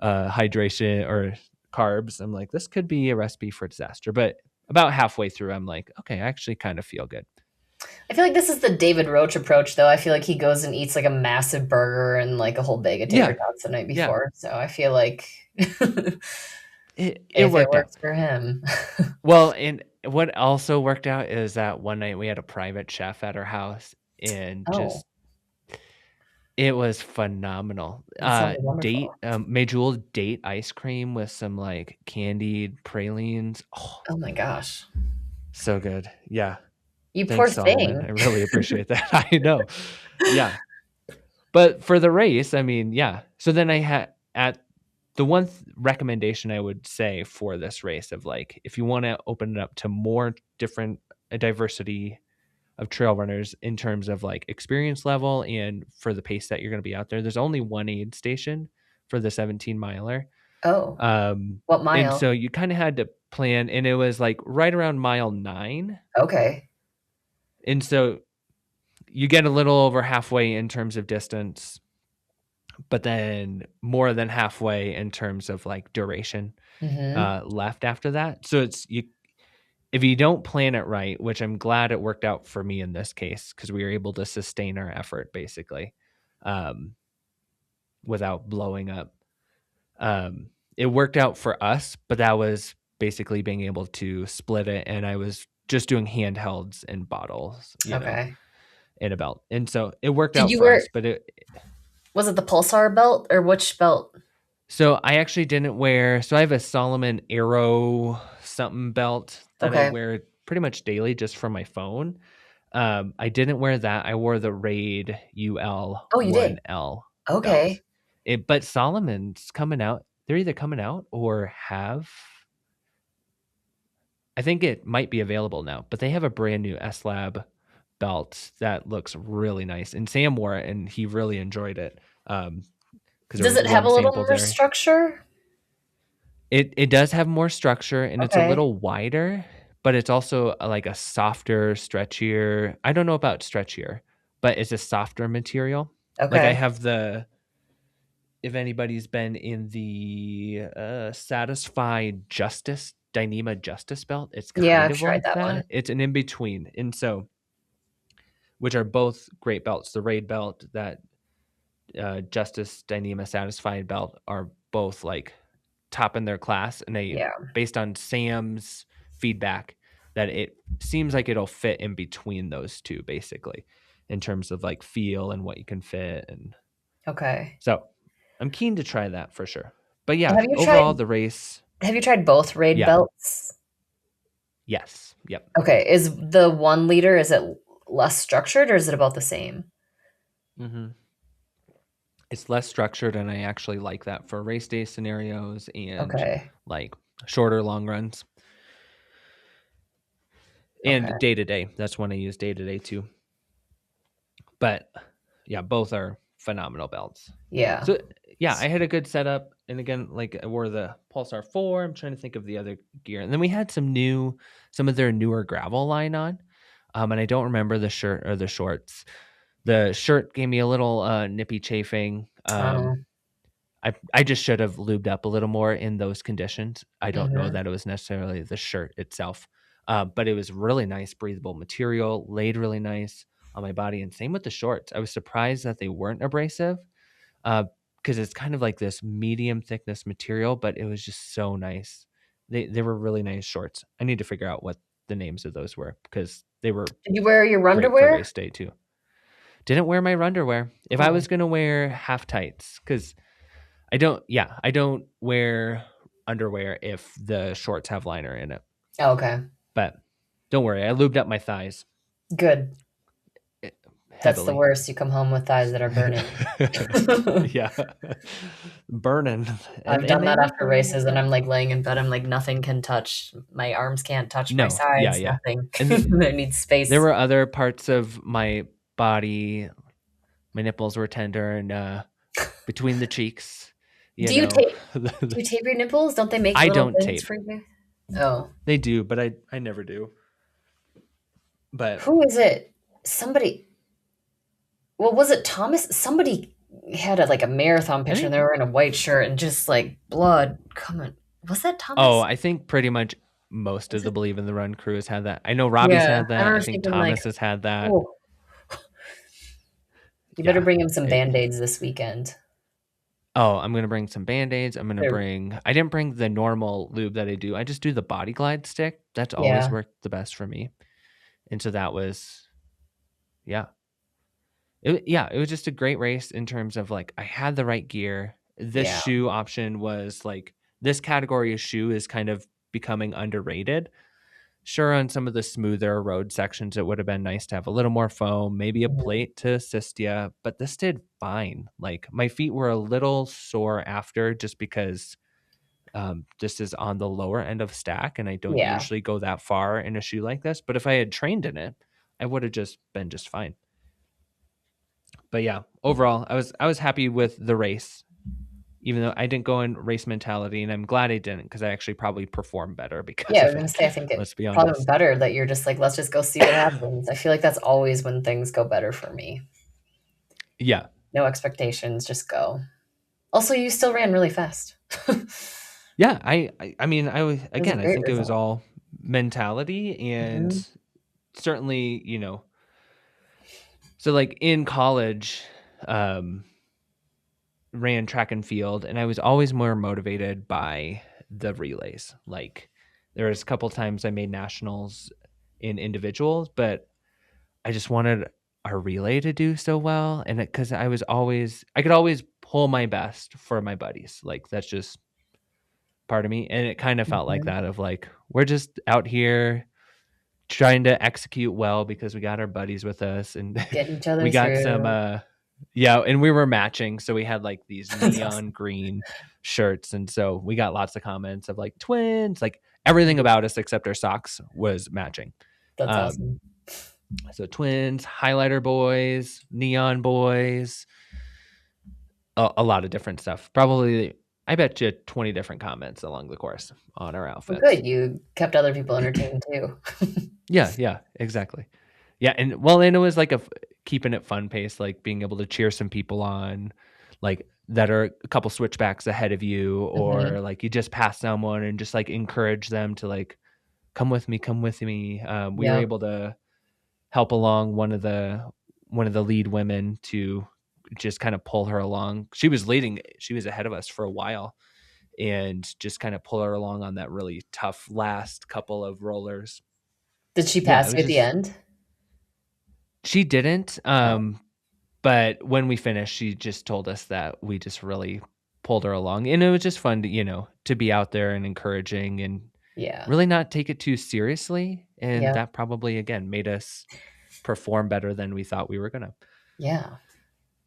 hydration or carbs. I'm like, this could be a recipe for disaster. But about halfway through, I'm like, okay, I actually kind of feel good. I feel like this is the David Roach approach, though. I feel like he goes and eats like a massive burger and like a whole bag of tater Yeah, tots the night yeah, before. So I feel like if it it worked out. works for him. Well, and what also worked out is that one night we had a private chef at our house and Oh, just it was phenomenal. that sounds Date, wonderful. Medjool date ice cream with some like candied pralines. Oh, Oh my gosh. so good. Yeah. You poor Thanks, Solomon. I thing. really appreciate that. I know. Yeah. But for the race, I mean, yeah. So then I had at the one recommendation I would say for this race of like, if you want to open it up to more different diversity of trail runners in terms of like experience level and for the pace that you're going to be out there, there's only one aid station for the 17 miler. Oh, Um, what and mile? so you kind of had to plan, and it was like right around mile 9. Okay. And so you get a little over halfway in terms of distance, but then more than halfway in terms of like duration Hmm. left after that. So it's you if you don't plan it right, which I'm glad it worked out for me in this case because we were able to sustain our effort basically um, without blowing up. It worked out for us, but that was basically being able to split it, and I was just doing handhelds and bottles, Okay. in a belt, and so it worked Did out you for wear, us. But it was it the Pulsar belt or which belt? so I actually didn't wear. So I have a Salomon Aero something belt that I Okay. wear pretty much daily just for my phone. I didn't wear that. I wore the Raid UL Oh, you did? 1L belt. Okay. But Solomon's coming out. They're either coming out or have. I think it might be available now, but they have a brand new SLAB belt that looks really nice. And Sam wore it, and he really enjoyed it because there Does was it have one a little sample more there. structure? It does have more structure, and it's a Okay. little wider, but it's also like a softer, stretchier. I don't know about stretchier, but it's a softer material. Like I Okay. have if anybody's been in the Satisfied Justice Dyneema Justice belt, it's Yeah, kind I've of tried like that one. that. It's an in between, and so which are both great belts. The Raid belt, that Justice Dyneema Satisfied belt, are both like top in their class. And they, based on Sam's feedback, that it seems like it'll fit in between those two, basically, in terms of like feel and what you can fit. And so I'm keen to try that for sure. But yeah, overall the race. Have you tried both Raid belts? Yes. Yep. Okay. Is the 1 liter, is it less structured or is it about the same? It's less structured, and I actually like that for race day scenarios and like shorter long runs. And day to day. That's when I use day to day too. But yeah, both are phenomenal belts. Yeah. So yeah, I had a good setup. And again, like I wore the Pulsar 4. I'm trying to think of the other gear. And then we had some of their newer gravel line on. And I don't remember the shirt or the shorts. The shirt gave me a little nippy chafing. I just should have lubed up a little more in those conditions. I don't know that it was necessarily the shirt itself. But it was really nice, breathable material, laid really nice on my body. And same with the shorts. I was surprised that they weren't abrasive, because it's kind of like this medium thickness material, but it was just so nice. They were really nice shorts. I need to figure out what the names of those were, because they were. Did you wear your underwear? For race day too. Didn't wear my underwear. If I was going to wear half tights, because I don't wear underwear if the shorts have liner in it. Oh, okay. But don't worry, I lubed up my thighs. Good. That's the worst. You come home with thighs that are burning. Yeah. Burning. I've done that after races, and I'm like laying in bed. I'm like, nothing can touch. My arms can't touch my sides. Yeah. Nothing. And I need space. There were other parts of my body. My nipples were tender, and between the cheeks. Do you tape your nipples? Don't they make little bits for you? Oh. They do, but I never do. But who is it? Somebody. Well, was it Thomas? Somebody had a marathon picture, and they were in a white shirt and just like blood coming. Was that Thomas? Oh, I think pretty much most of the Believe in the Run crew has had that. I know Robbie's had that. I think Thomas has had that. Oh. You better bring him some Band-Aids this weekend. Oh, I'm going to bring some Band-Aids. I didn't bring the normal lube that I do. I just do the Body Glide stick. That's always worked the best for me. And so that was, it was just a great race in terms of like, I had the right gear. This shoe option was like, this category of shoe is kind of becoming underrated. Sure, on some of the smoother road sections, it would have been nice to have a little more foam, maybe a plate to assist you, but this did fine. Like my feet were a little sore after, just because this is on the lower end of stack, and I don't usually go that far in a shoe like this. But if I had trained in it, I would have just been just fine. But yeah, overall, I was happy with the race, even though I didn't go in race mentality, and I'm glad I didn't, because I actually probably performed better because I was going to say, I think it's probably better that you're just like, let's just go see what happens. I feel like that's always when things go better for me. Yeah. No expectations, just go. Also, you still ran really fast. Yeah, I mean, I think it was all mentality, and certainly, so like in college, ran track and field, and I was always more motivated by the relays. Like there was a couple times I made nationals in individuals, but I just wanted our relay to do so well, and because I could always pull my best for my buddies. Like that's just part of me, and it kind of felt like that, of like, we're just out here trying to execute well because we got our buddies with us, and get each other we got through. some and we were matching, so we had like these neon green shirts, and so we got lots of comments of like twins, like everything about us except our socks was matching. That's awesome. So twins, highlighter boys, neon boys, a lot of different stuff. Probably, I bet you 20 different comments along the course on our outfits. Well, good. You kept other people entertained too. Yeah, exactly. Yeah, and it was like keeping it fun pace, like being able to cheer some people on, like that are a couple switchbacks ahead of you, or like you just pass someone and just like encourage them to like, come with me. We were able to help along one of the lead women to just kind of pull her along. She was ahead of us for a while, and just kind of pull her along on that really tough last couple of rollers. Did she Yeah, it pass was you at the just, end? she didn't. Oh, But when we finished, she just told us that we just really pulled her along, and it was just fun to, to be out there and encouraging and yeah. really not take it too seriously. And Yeah. that probably, again, made us perform better than we thought we were going to. Yeah.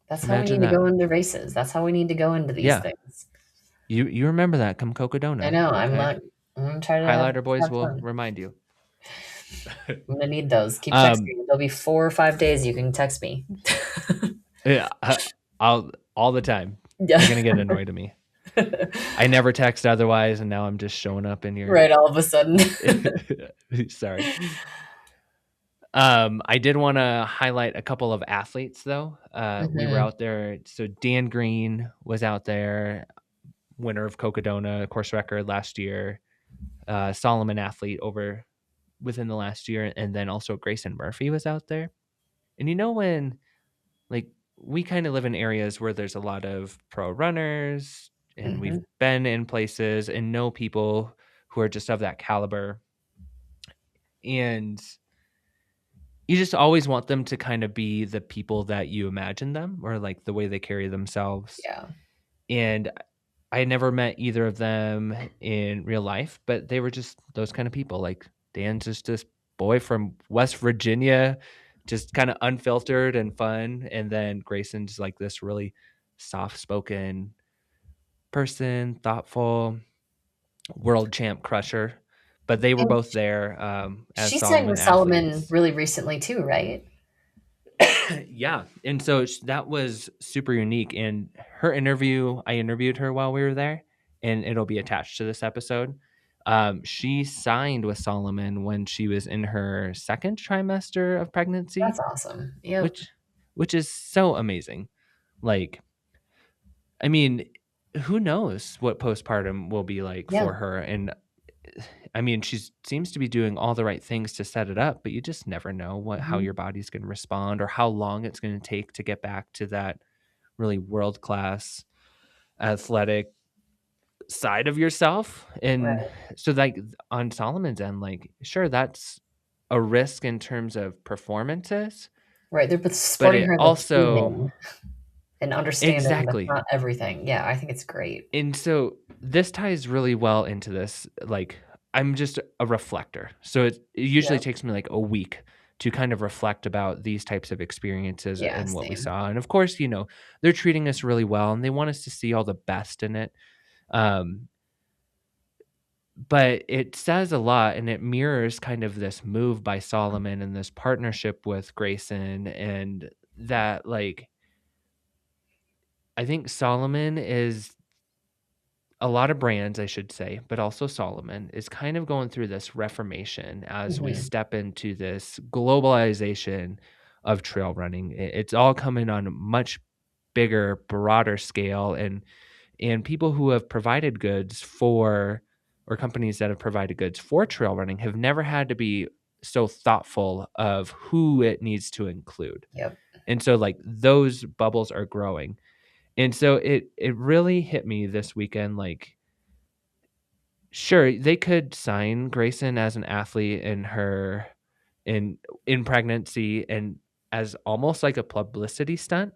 That's how we Imagine need to that. go into races. That's how we need to go into these Yeah. things. You remember that come I Cocodona. know. Okay. I'm gonna try to Highlighter boys have will fun. remind you. I'm gonna need those. Keep texting Um, me. There'll be 4 or 5 days you can text me. yeah, I'll all the time. Yeah. You're going to get annoyed at me. I never text otherwise, and now I'm just showing up in your. Right, all of a sudden. Sorry. I did want to highlight a couple of athletes, though. We were Mhm. out there. So Dan Green was out there, winner of Cocodona course record last year. Salomon athlete over within the last year, and then also Grayson Murphy was out there. And when like we kind of live in areas where there's a lot of pro runners, and we've Mhm. been in places and know people who are just of that caliber, and you just always want them to kind of be the people that you imagine them, or like the way they carry themselves. Yeah. And I never met either of them in real life, but they were just those kind of people. Like Dan's just this boy from West Virginia, just kind of unfiltered and fun. And then Grayson's like this really soft spoken person, thoughtful, world champ crusher. But they were And both there as she sang Solomon with Solomon athletes. really recently too, right? Yeah. And so that was super unique. And I interviewed her while we were there, and it'll be attached to this episode. She signed with Solomon when she was in her second trimester of pregnancy, That's awesome. Yep. which is so amazing. Like, I mean, who knows what postpartum will be like Yeah. for her? And I mean, she seems to be doing all the right things to set it up, but you just never know how Mhm. your body's going to respond, or how long it's going to take to get back to that really world class athletic side of yourself. And Right. so, like on Solomon's end, like sure, that's a risk in terms of performances, Right, they're both but supporting it her in the also training and understanding that's exactly. not everything. Yeah, I think it's great. And so this ties really well into this. Like, I'm just a reflector. So it usually Yep. takes me like a week to kind of reflect about these types of experiences Yeah, and what we same. saw. And of course, they're treating us really well, and they want us to see all the best in it. Um, but it says a lot, and it mirrors kind of this move by Solomon and this partnership with Grayson. And that, like, I think Solomon is a lot of brands, I should say, but also Solomon is kind of going through this reformation as we Mhm. step into this globalization of trail running. It's all coming on a much bigger, broader scale, and people who have provided goods for, or companies that have provided goods for trail running, have never had to be so thoughtful of who it needs to include. Yep. And so like those bubbles are growing. And so it really hit me this weekend, like, sure, they could sign Grayson as an athlete in in pregnancy, and as almost like a publicity stunt,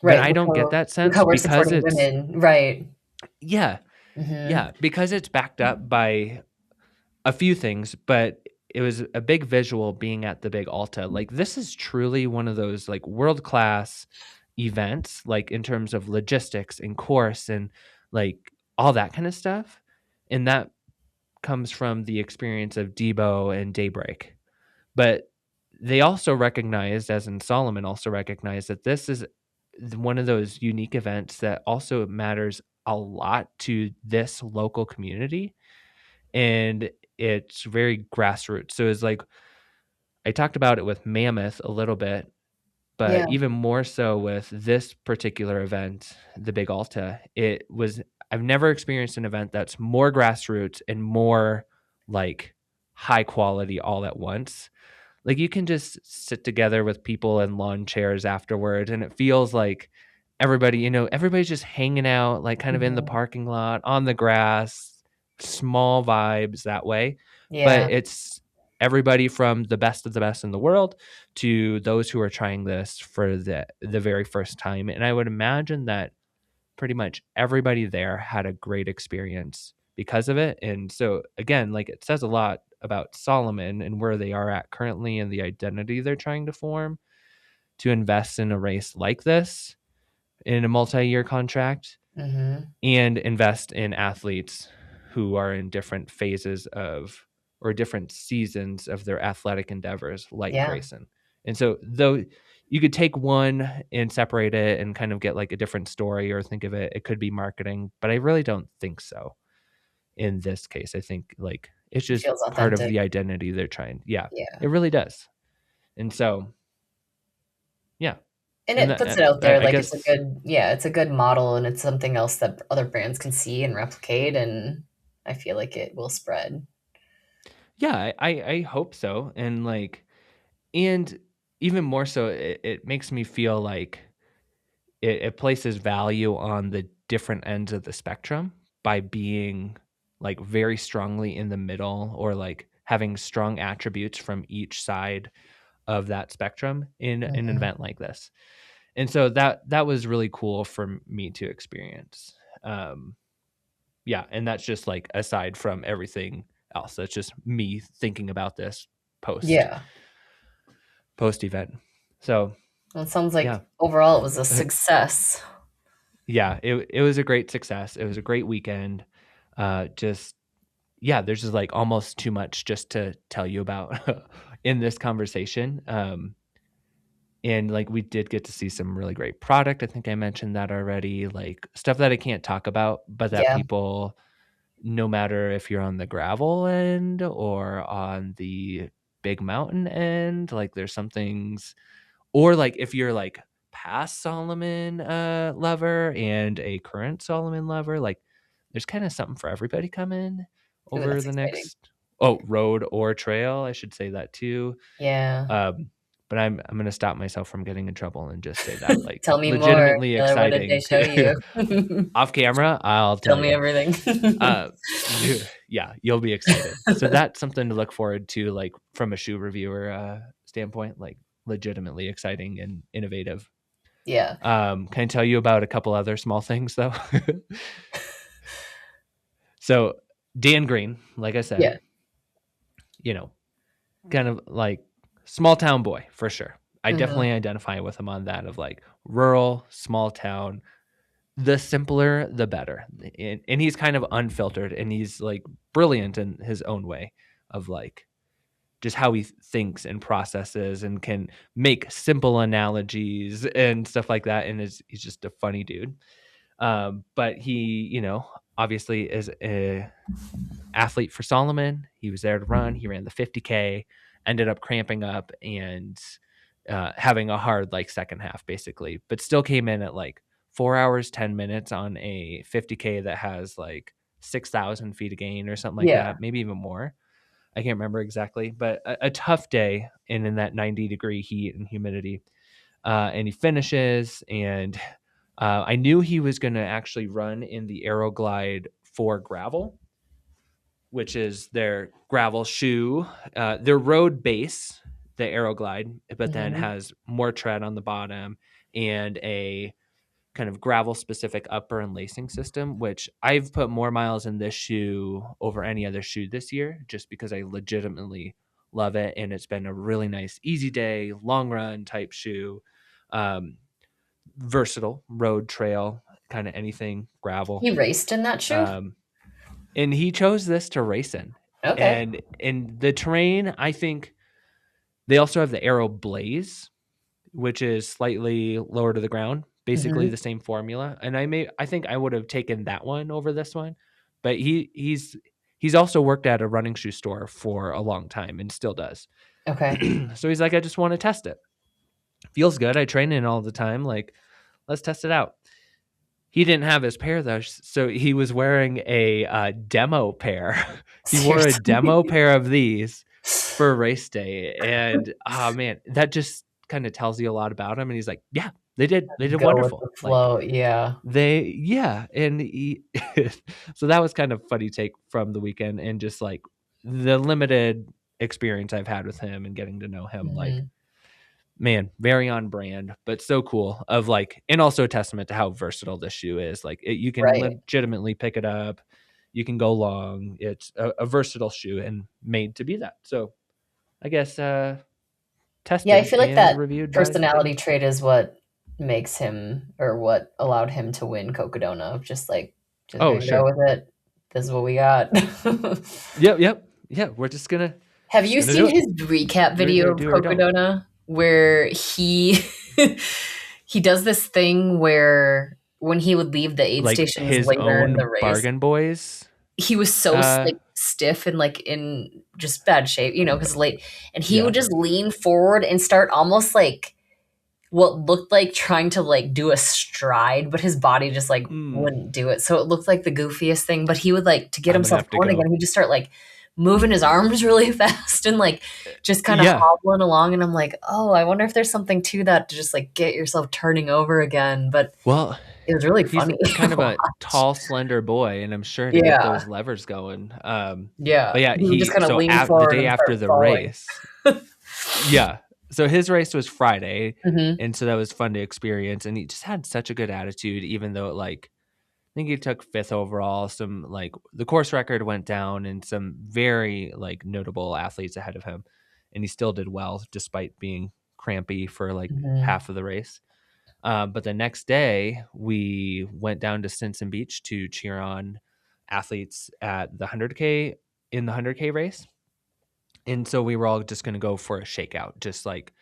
but Right, I don't get that look sense how we're because supporting it's women. Right. yeah, Mhm. yeah, because it's backed up by a few things, but it was a big visual being at the Big Alta. Like, this is truly one of those like world-class events, like in terms of logistics and course and like all that kind of stuff. And that comes from the experience of Debo and Daybreak. But they also recognized, as in Solomon also recognized, that this is one of those unique events that also matters a lot to this local community. And it's very grassroots. So it's like I talked about it with Mammoth a little bit, but Yeah. even more so with this particular event, the Big Alta. I've never experienced an event that's more grassroots and more like high quality all at once. like you can just sit together with people in lawn chairs afterwards, and it feels like everybody, everybody's just hanging out, like kind of in the Mhm. parking lot, on the grass, small vibes that way. But Yeah. it's everybody from the best of the best in the world to those who are trying this for the very first time. And I would imagine that pretty much everybody there had a great experience because of it. And so again, like it says a lot about Salomon and where they are at currently and the identity they're trying to form to invest in a race like this in a multi-year contract Mhm. and invest in athletes who are in different phases of or different seasons of their athletic endeavors like Yeah. Grayson. And so though you could take one and separate it and kind of get like a different story or think of it could be marketing, but I really don't think so in this case. I think like it's It just feels part of authentic. the identity they're trying. Yeah. Yeah. It really does. And so yeah. And And it that, puts it out there I like it's a guess good yeah, it's a good model and it's something else that other brands can see and replicate, and I feel like it will spread. yeah, I hope so. And like and even more so, it makes me feel like it places value on the different ends of the spectrum by being like very strongly in the middle or like having strong attributes from each side of that spectrum in an Mhm. event like this. And so that was really cool for me to experience. Um, yeah, and that's just like aside from everything else. That's just me thinking about this post Yeah. post event. So Well, it sounds yeah. like overall it was a success. Yeah, it was a great success. It was a great weekend. Just yeah, there's just like almost too much just to tell you about in this conversation. And like we did get to see some really great product. I think I mentioned that already. Like stuff that I can't talk about, but that Yeah. people, no matter if you're on the gravel end or on the big mountain end, like there's some things or like if you're like past Solomon lover and a current Solomon lover, like there's kind of something for everybody coming Ooh, over that's the exciting. next road or trail. I should say that too. Yeah. But I'm gonna stop myself from getting in trouble and just say that like Tell me more, legitimately Taylor, what did they exciting. show you? Off camera, I'll Tell tell me you. everything. Uh, yeah, you'll be excited. So that's something to look forward to, like from a shoe reviewer standpoint, like legitimately exciting and innovative. Yeah. Can I tell you about a couple other small things though? So Dan Green, like I said, Yeah. you know, kind of like small town boy for sure. I Mhm. definitely identify with him on that of like rural, small town. The simpler, the better. And he's kind of unfiltered and he's like brilliant in his own way of like just how he thinks and processes and can make simple analogies and stuff like that. And he's just a funny dude. But he, obviously is a athlete for Salomon. He was there to run. He ran the 50K, ended up cramping up and having a hard like second half basically, but still came in at like 4 hours, 10 minutes on a 50K that has like 6,000 feet of gain or something like Yeah. that, maybe even more. I can't remember exactly, but a tough day and in that 90-degree heat and humidity. And he finishes, and I knew he was going to actually run in the Aero Glide for gravel, which is their gravel shoe, their road base, the Aero Glide, but then Mhm. has more tread on the bottom and a kind of gravel specific upper and lacing system, which I've put more miles in this shoe over any other shoe this year, just because I legitimately love it. And it's been a really nice, easy day, long run type shoe. Um, Versatile road trail, kind of anything gravel. He raced in that shoe? Um, and he chose this to race in. Okay. And in the terrain, I think they also have the Aero Blaze, which is slightly lower to the ground, basically Mhm. the same formula. And I think I would have taken that one over this one. But he's also worked at a running shoe store for a long time and still does. Okay. So he's like, I just want to test it. Feels good. I train in all the time. Like, let's test it out. He didn't have his pair though, so he was wearing a demo pair. He wore a Seriously? demo pair of these for race day. And oh man, that just kind of tells you a lot about him. And he's like, yeah, they did Go with the wonderful. Like flow. Yeah. and he so that was kind of funny take from the weekend, and just like the limited experience I've had with him and getting to know him, like, Mhm. man, very on brand, but so cool, of like, and also a testament to how versatile this shoe is. Like you can Right. legitimately pick it up, you can go long. It's a versatile shoe and made to be that. So I guess Yeah, I tested feel like and that reviewed by personality Big. trait is what makes him, or what allowed him to win Cocodona. Just like, just Oh gonna go sure. with it. This is what we got. Yep, we're just gonna Have you do seen it. his recap video of Do or don't. Cocodona where he he does this thing where when he would leave the aid Like stations his later in the own race, bargain boys. he was so Uh like stiff and like in just bad shape, because late, and he would yeah. just lean forward and start almost like what looked like trying to like do a stride, but his body just like Mm, wouldn't do it. So it looked like the goofiest thing. But he would like, to get I'm gonna himself have to going again, go. he'd just start like moving his arms really fast and like just kind of Yeah. hobbling along. And I'm like, oh, I wonder if there's something to that, to just like get yourself turning over again. But Well, it was really he's funny. kind to of a watch. tall, slender boy, and I'm sure to get Yeah. those levers going. But Yeah. yeah, He would just kind of lean the forward day and after start the falling. race, yeah. So his race was Friday, Hmm. and so that was fun to experience. And he just had such a good attitude, even though like I think he took 5th overall. Some like the course record went down, and some very like notable athletes ahead of him, and he still did well despite being crampy for like Hmm. half of the race. But the next day, we went down to Stinson Beach to cheer on athletes at the 100K in the 100K race. And so we were all just going to go for a shakeout, just like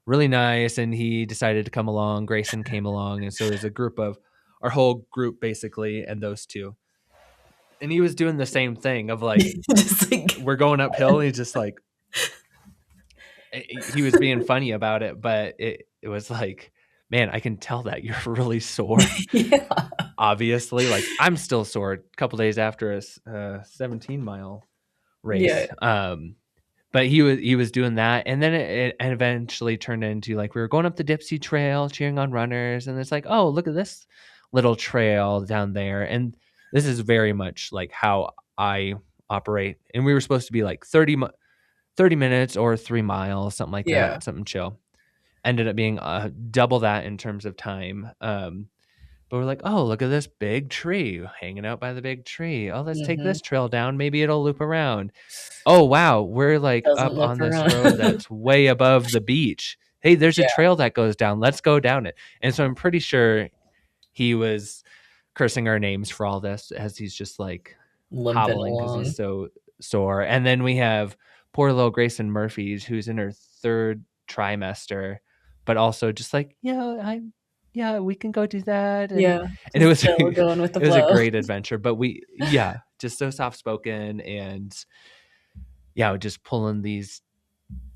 really nice. And he decided to come along. Grayson came along. And so there's a group of our whole group basically, and those two. And he was doing the same thing of like, Just like, we're going uphill. And he's just like, he was being funny about it, but it was like, man, I can tell that you're really sore. yeah. Obviously, like I'm still sore a couple days after a 17-mile Yeah. race. But he was doing that, and then it eventually turned into like we were going up the Dipsy Trail, cheering on runners, and it's like, oh, look at this little trail down there, and this is very much like how I operate. And we were supposed to be like 30 minutes or 3 miles, something like Yeah. that, something chill. Ended up being double that in terms of time. But we're like, oh, look at this big tree hanging out by the big tree. Oh, let's take Hmm. this trail down. Maybe it'll loop around. Oh, wow. We're like Doesn't up look on this around. road that's way above the beach. Hey, there's a Yeah. trail that goes down. Let's go down it. And so I'm pretty sure he was cursing our names for all this as he's just like Limping hobbling because along. he's so sore. And then we have poor little Grayson Murphy, who's in her 3rd trimester, but also just like, yeah, we can go do that. Yeah. And it Just was chill, going with the it was a flow. great adventure. But just so soft spoken, and yeah, just pulling these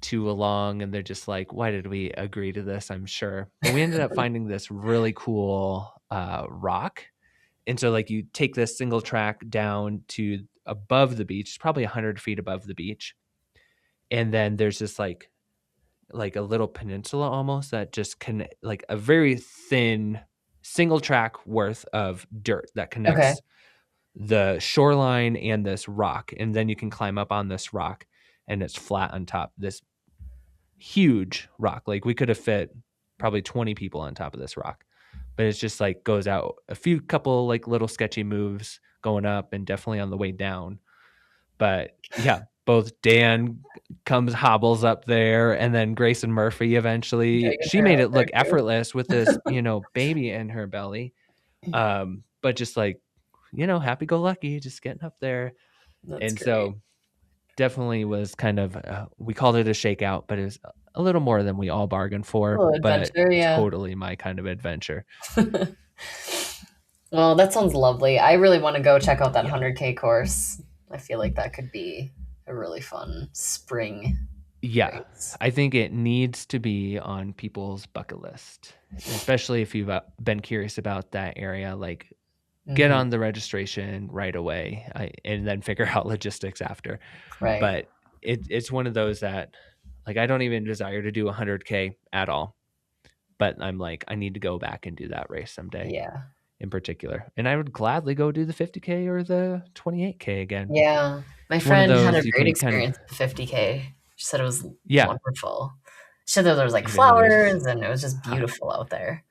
two along, and they're just like, why did we agree to this? I'm sure. But we ended up finding this really cool rock. And so like you take this single track down to above the beach, probably 100 feet above the beach. And then there's this like a little peninsula almost that just can like a very thin single track worth of dirt that Okay. connects the shoreline and this rock. And then you can climb up on this rock, and it's flat on top. This huge rock. Like we could have fit probably 20 people on top of this rock. But it's just like goes out a few couple like little sketchy moves going up, and definitely on the way down. But yeah, both Dan hobbles up there, and then Grayson Murphy eventually, Taking she her made out it there look too. effortless with this, baby in her belly. But just like, happy go lucky, just getting up there. That's And great. so definitely was kind of, we called it a shakeout, but it was a little more than we all bargained for, Little but adventure, yeah. totally my kind of adventure. Well, that sounds lovely. I really want to go check out that Yeah. 100K course. I feel like that could be a really fun spring Yeah, race. I think it needs to be on people's bucket list, especially if you've been curious about that area. Like, get Mhm. on the registration right away, and then figure out logistics after. Right. But it's one of those that like I don't even desire to do 100K at all, but I'm like I need to go back and do that race someday Yeah. in particular, and I would gladly go do the 50K or the 28K again. Yeah. My It's one of friend had a those you great can kind of experience with the 50K. She said it was yeah, wonderful. She said there was like even though there's flowers and it was just beautiful out there.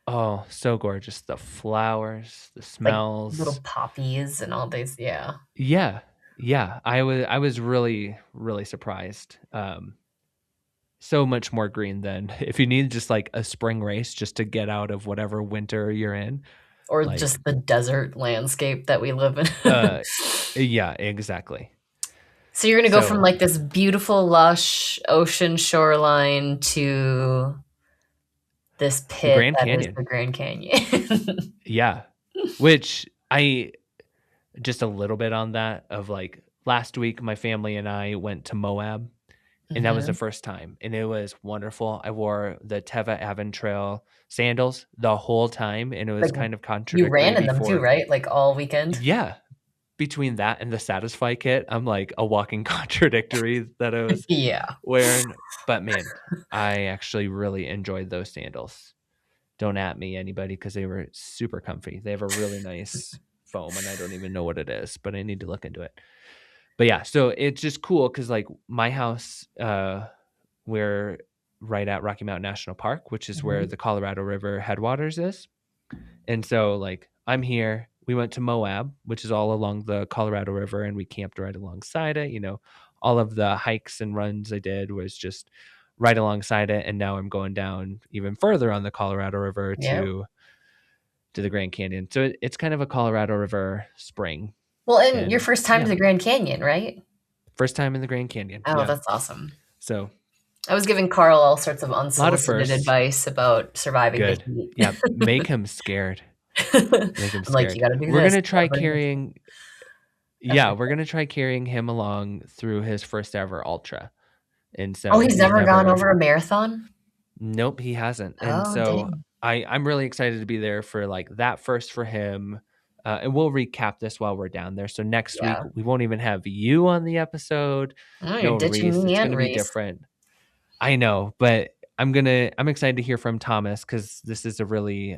oh so gorgeous, the flowers, the Like little smells. poppies and all these. Yeah. Yeah, yeah, I was really really surprised. So much more green than if you need just like a spring race just to get out of whatever winter you're in. Or Like, just the desert landscape that we live in. yeah, exactly. So you're going to go from So like this beautiful, lush ocean shoreline to this the pit Grand that is Canyon, the Grand Canyon. yeah, which I just a little bit on that of like last week, my family and I went to Moab, and that was the Mhm. first time, and it was wonderful. I wore the Teva Avon Trail sandals the whole time, and it was Like kind of you contradictory ran in them too, before. right? Like all weekend? Yeah, between that and the Satisfy kit, I'm like a walking contradictory that I was Yeah. wearing. But man, I actually really enjoyed those sandals. Don't at me, anybody, because they were super comfy. They have a really nice foam, and I don't even know what it is, but I need to look into it. But yeah, so it's just cool because like my house, we're right at Rocky Mountain National Park, which is where Mhm. the Colorado River headwaters is. And so like I'm here. We went to Moab, which is all along the Colorado River, and we camped right alongside it. You know, all of the hikes and runs I did was just right alongside it. And now I'm going down even further on the Colorado River Yeah. to the Grand Canyon. So it's kind of a Colorado River spring. Well, and your And first time to yeah, the Grand Canyon, right? first time in the Grand Canyon. Oh, Yeah. that's awesome. So I was giving Carl all sorts of a lot of unsolicited firsts. advice about surviving the Good. heat. Yeah. Make him scared. Make him I'm like, you scared. got to do We're this. gonna You gotta try bring this carrying. Yeah, extra we're stuff. gonna try carrying him along through his first ever ultra, and Oh, so he's he's never gone never. over a marathon? Nope, he hasn't, and Oh, so dang. I'm really excited to be there for like that first for him, and we'll recap this while we're down there. So next week Yeah. we won't even have you on the episode. Oh, you're No ditching Reese. me It's and gonna be Reese. different. I know, but I'm excited to hear from Thomas because this is a really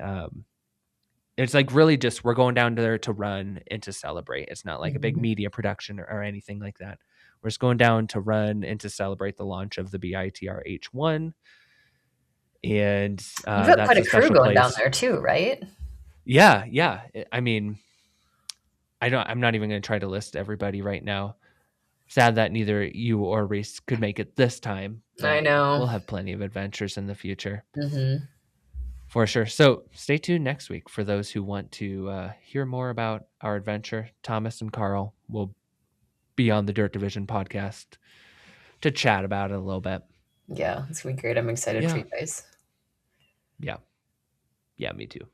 it's like really just we're going down there to run and to celebrate. It's not like a big Mhm. media production or anything like that. We're just going down to run and to celebrate the launch of the BITR H1, and You've got quite that's a a crew special going down place. there too, right? Yeah, yeah. I mean, I'm not even going to try to list everybody right now. Sad that neither you or Reese could make it this time, I but know. we'll have plenty of adventures in the future. Mhm. For sure. So stay tuned next week for those who want to hear more about our adventure. Thomas and Carl will be on the Dirt Division podcast to chat about it a little bit. Yeah, it's gonna be great. I'm excited for Yeah. you guys. Yeah. Yeah, me too.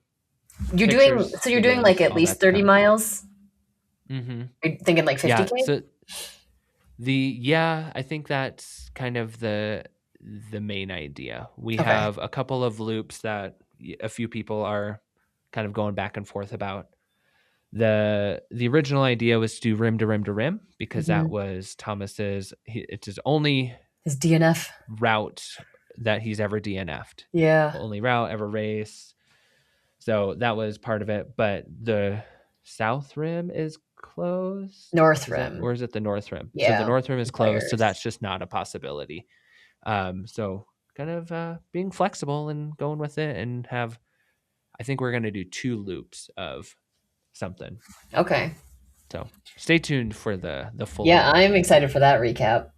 You're Pictures, you're doing like videos, at all least that to 30 come. miles? Mm-hmm. Are you thinking like Yeah. 50K? So I think that's kind of the main idea. We Okay. have a couple of loops that a few people are kind of going back and forth about. The original idea was to do rim to rim to rim because that Mhm. was Thomas's. It's his only His DNF. route that he's ever DNF'd. Yeah. Only route ever race. So that was part of it. But the south rim is closed. North Is that, rim. or is it the north rim? So the Yeah. north rim is closed. So Tires. that's just not a possibility. So kind of being flexible and going with it, and I think we're going to do 2 loops of something. Okay. So stay tuned for the full. Yeah, I'm announcement. excited for that recap.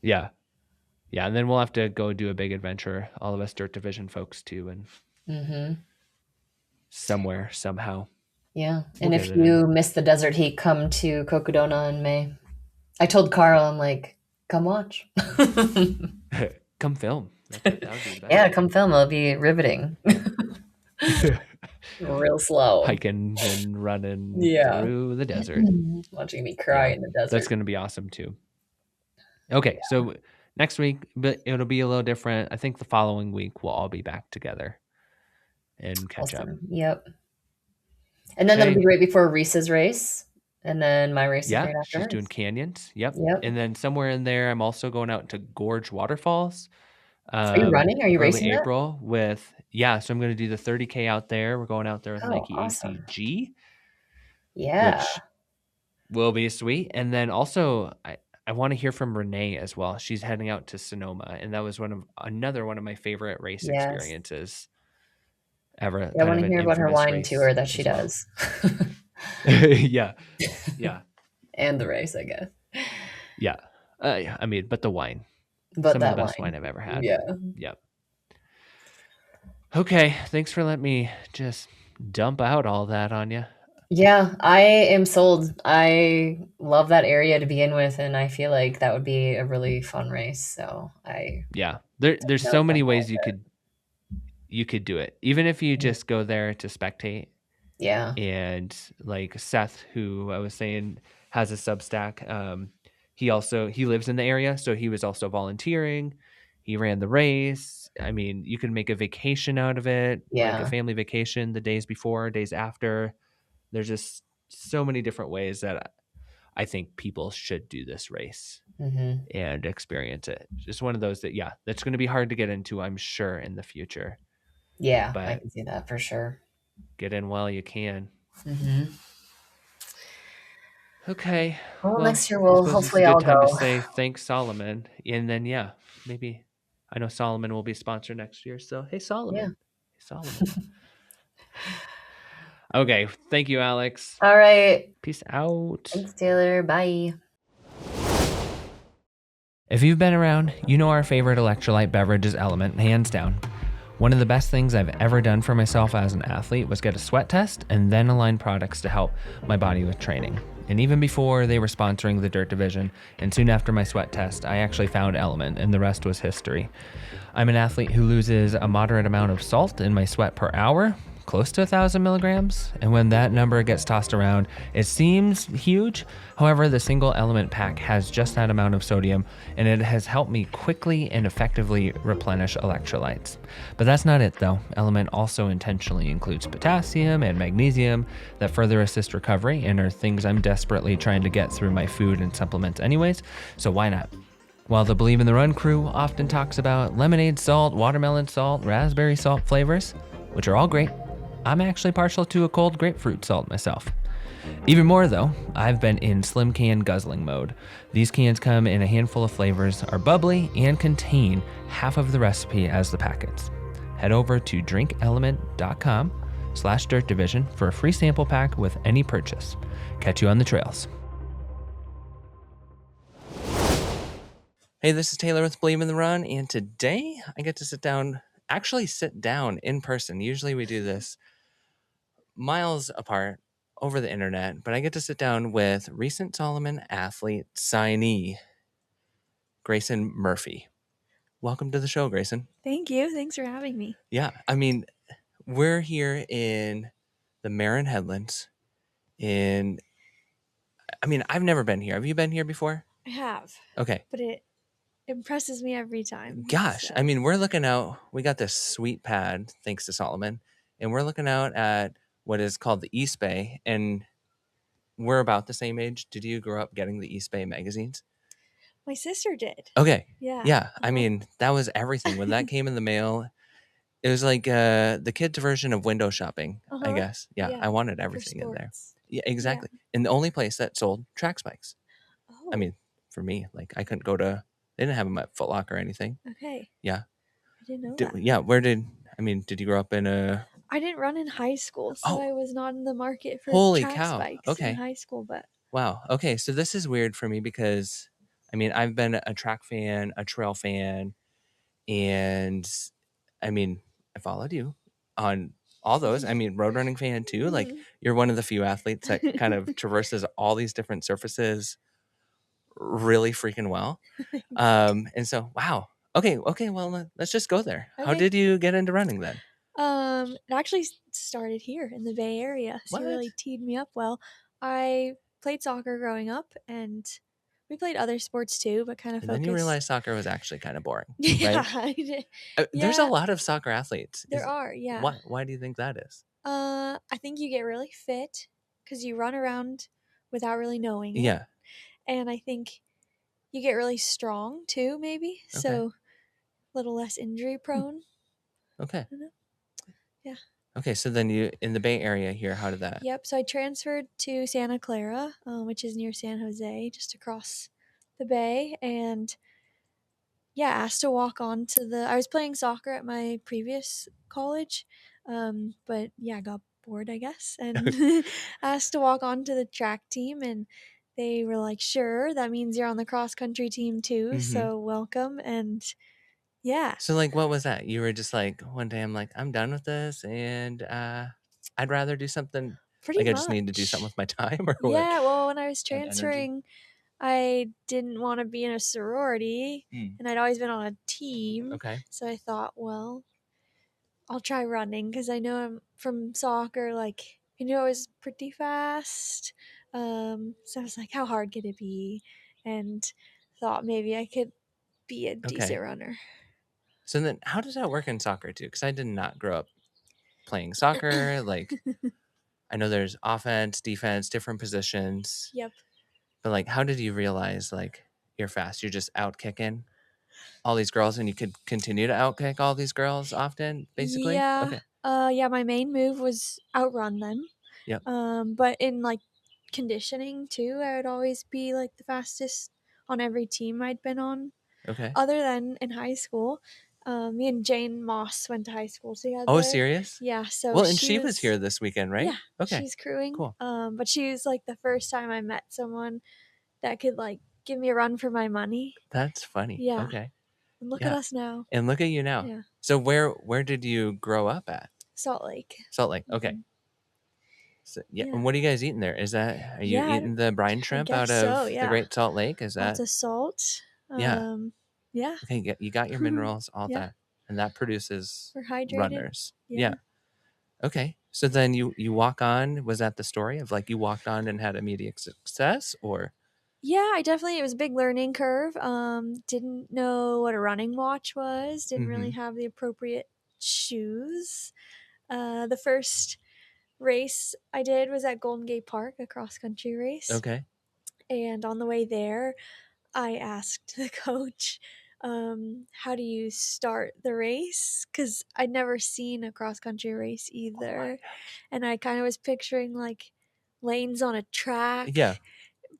Yeah. Yeah. And then we'll have to go do a big adventure, all of us Dirt Division folks too, and Mhm. somewhere, somehow. Yeah. We'll And if get it you miss the desert heat, come to Cocodona in May. I told Carl, I'm like, come watch. Come film. That would be the best. Yeah, come film. It'll be riveting. Real slow. Hiking and running Yeah. through the desert. Watching me cry in the desert. That's going to be awesome too. Okay, so next week, but it'll be a little different. I think the following week we'll all be back together and catch up. Awesome. Yep. And then that'll be right before Reese's race. And then my race is Yeah, right after she's doing hers. canyons. Yep. Yep. And then somewhere in there, I'm also going out to Gorge Waterfalls, Are you running? Are you early racing that? April with, yeah, so I'm going to do the 30K out there. We're going out there with Oh, Nike awesome. ACG, Yeah. which will be sweet. And then also, I want to hear from Renee as well. She's heading out to Sonoma, and that was another one of my favorite race Yes. experiences ever. Yeah, I Kind want of to an hear about her infamous wine race tour that she as well. does. Yeah, yeah, And the race, I guess. yeah. Yeah. I mean, but the wine, But some of the that best wine wine. I've ever had. Yeah. Yep. Okay, thanks for letting me just dump out all that on you. Yeah, I am sold. I love that area to begin with, and I feel like that would be a really fun race. So I Yeah, there's now so many jump all ways of it. you could do it. Even if you Mhm. just go there to spectate. Yeah. And like Seth, who I was saying has a Substack, he lives in the area, so he was also volunteering. He ran the race. I mean, you can make a vacation out of it, like a Yeah. family vacation the days before, days after. There's just so many different ways that I think people should do this race Hmm. and experience it. Just one of those that, yeah, that's going to be hard to get into, I'm sure, in the future. Yeah, I But can see that for sure. get in while you can. Hmm. Okay. Well, Well, next year I we'll suppose this is a hopefully good all time to go. say thanks, Solomon. And then, yeah, maybe I know Solomon will be sponsor next year. So, hey, Yeah. Solomon. Hey, Solomon. Okay. Thank you, Alex. All right. Peace out. Thanks, Taylor. Bye. If you've been around, you know our favorite electrolyte beverage is Element, hands down. One of the best things I've ever done for myself as an athlete was get a sweat test and then align products to help my body with training. And even before they were sponsoring the Dirt Division, and soon after my sweat test, I actually found Element, and the rest was history. I'm an athlete who loses a moderate amount of salt in my sweat per hour, close to 1,000 milligrams, and when that number gets tossed around, it seems huge. However, the single element pack has just that amount of sodium, and it has helped me quickly and effectively replenish electrolytes. But that's not it though. Element also intentionally includes potassium and magnesium that further assist recovery and are things I'm desperately trying to get through my food and supplements anyways, so why not? While the Believe in the Run crew often talks about lemonade salt, watermelon salt, raspberry salt flavors, which are all great, I'm actually partial to a cold grapefruit salt myself. Even more though, I've been in slim can guzzling mode. These cans come in a handful of flavors, are bubbly, and contain half of the recipe as the packets. Head over to drinkelement.com/dirtdivision for a free sample pack with any purchase. Catch you on the trails. Hey, this is Taylor with Believe in the Run, and today I get to sit down in person. Usually we do this miles apart over the internet, but I get to sit down with recent Salomon athlete signee, Grayson Murphy. Welcome to the show, Grayson. Thank you. Thanks for having me. Yeah, I mean, we're here in the Marin Headlands. I've never been here. Have you been here before? I have, Okay. but it impresses me every time. Gosh, so. I mean, we're looking out. We got this sweet pad, thanks to Solomon, and we're looking out at what is called the East Bay, and we're about the same age. Did you grow up getting the East Bay magazines? My sister did. Okay. Yeah. Yeah. I mean, that was everything. When that came in the mail, it was like the kids' version of window shopping, I guess. Yeah. Yeah, I wanted for everything in there. sports. Yeah, exactly. And the only place that sold track spikes. Oh, I mean, for me, like I couldn't go to, they didn't have them at Foot Locker or anything. okay. Yeah. I didn't know that. Yeah. Did you grow up in a, I didn't run in high school, so Oh. I was not in the market for Holy track cow. spikes Okay. in high school, but Wow. Okay. So this is weird for me because, I mean, I've been a track fan, a trail fan, and I mean, I followed you on all those. I mean, road running fan too. Like you're one of the few athletes that kind of traverses all these different surfaces really freaking well. And so, wow. Okay. Well, let's just go there. How Okay. did you get into running then? It actually started here in the Bay Area, so you What? really teed me up well. I played soccer growing up, and we played other sports too, but kind of And focused. then you realized soccer was actually kind of boring, Yeah, right? I did. There's a Yeah. lot of soccer athletes. There are, yeah. Why do you think that is? I think you get really fit because you run around without really knowing it. Yeah. And I think you get really strong too, maybe. Okay. So a little less injury prone. Okay. I don't know. Yeah. Okay. So then you in the Bay Area here, how did that? Yep. So I transferred to Santa Clara, which is near San Jose, just across the bay. And yeah, asked to walk on to I was playing soccer at my previous college, but yeah, got bored, I guess, and asked to walk on to the track team. And they were like, sure, that means you're on the cross country team too. Mhm. So welcome. And yeah. So like, what was that? You were just like, one day I'm like, I'm done with this, and I'd rather do something. Pretty Like I much. just need to do something with my time, or what? Yeah, well, when I was And energy. transferring, I didn't want to be in a sorority, and I'd always been on a team. Okay. So I thought, well, I'll try running because I know I'm from soccer. Like, I knew I was pretty fast. So I was like, how hard could it be? And thought maybe I could be a decent runner. So then, how does that work in soccer too? Because I did not grow up playing soccer. Like, I know there's offense, defense, different positions. Yep. But like, how did you realize like you're fast? You're just out kicking all these girls, and you could continue to outkick all these girls often, basically. Yeah. Okay. Yeah, my main move was outrun them. Yep. But in like conditioning too, I would always be like the fastest on every team I'd been on. Okay. Other than in high school. Me and Jane Moss went to high school together. Oh, serious? Yeah. So Well, and she was here this weekend, right? Yeah. Okay. She's crewing. Cool. But she was like the first time I met someone that could like give me a run for my money. That's funny. Yeah. Okay. And look at us now. And look at you now. Yeah. So where did you grow up at? Salt Lake. Salt Lake. Okay. Mhm. So, yeah. Yeah. And what are you guys eating there? Is that are you eating the brine shrimp out guess of so, the yeah. Great Salt Lake? Is that Lots of salt. Yeah. Yeah. Okay, you got your minerals, all Yeah. that, and that produces We're hydrated. runners. Yeah. Okay. So then you walk on. Was that the story of like you walked on and had immediate success, or? Yeah, it was a big learning curve. Didn't know what a running watch was. Didn't really have the appropriate shoes. The first race I did was at Golden Gate Park, a cross country race. Okay. And on the way there, I asked the coach, how do you start the race? Because I'd never seen a cross country race either. And I kind of was picturing like lanes on a track. Yeah.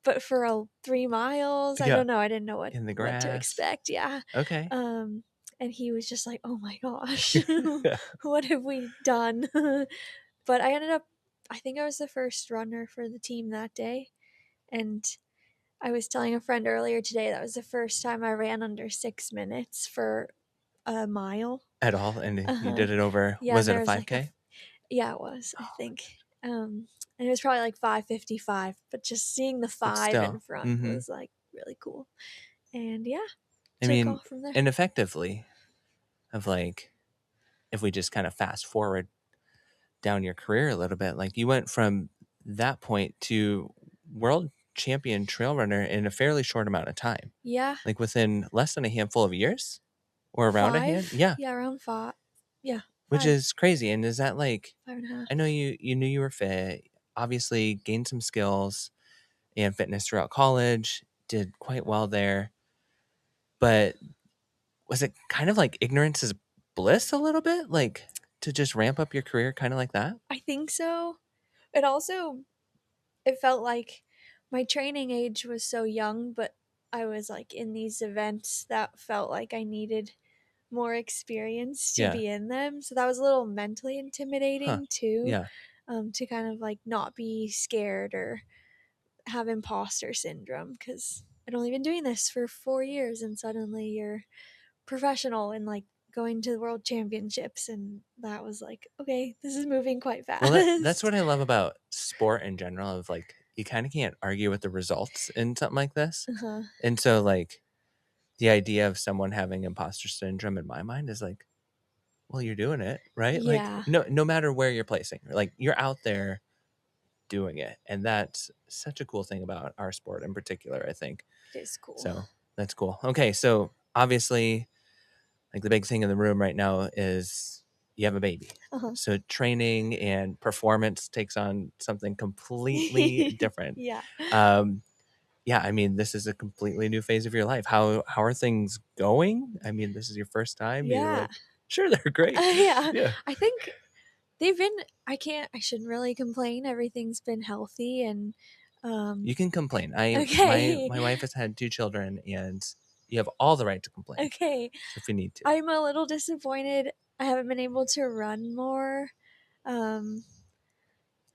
But for 3 miles, I Yeah. don't know. I didn't know what In the to grass. expect. Yeah. Okay. And he was just like, "Oh my gosh, what have we done?" But I think I was the first runner for the team that day. And I was telling a friend earlier today that was the first time I ran under 6 minutes for a mile. At all, and you did it over. Yeah, was it there a was like 5K? Yeah, it was. I think. And it was probably like 5:55. But just seeing the 5 still, in front was like really cool. And yeah, I took mean, off from there. and effectively, of like, if we just kind of fast forward down your career a little bit, like you went from that point to world champion trail runner in a fairly short amount of time. Yeah. Like within less than a handful of years, or around a hand. Yeah. Yeah, around 5. Yeah. Which 5, is crazy. And is that like? 5.5. I know you knew you were fit. Obviously, gained some skills and fitness throughout college. Did quite well there. But was it kind of like ignorance is bliss a little bit? Like to just ramp up your career kind of like that? I think so. It felt like my training age was so young, but I was like in these events that felt like I needed more experience to be in them. So that was a little mentally intimidating too. Yeah. To kind of like not be scared or have imposter syndrome, because I'd only been doing this for 4 years and suddenly you're professional and like going to the world championships, and that was like, okay, this is moving quite fast. Well, that's what I love about sport in general, of like you kind of can't argue with the results in something like this. And so like the idea of someone having imposter syndrome in my mind is like, well, you're doing it, right? Yeah. Like no matter where you're placing, like you're out there doing it. And that's such a cool thing about our sport in particular, I think. It is cool. So that's cool. Okay, so obviously like the big thing in the room right now is you have a baby. Uh-huh. So training and performance takes on something completely different. Yeah. Yeah, I mean, this is a completely new phase of your life. How are things going? I mean, this is your first time. You're Yeah. like, sure, they're great. Yeah. Yeah. I think they've been I shouldn't really complain. Everything's been healthy and You can complain. okay. My wife has had 2 children, and you have all the right to complain. Okay. So if you need to. I'm a little disappointed I haven't been able to run more.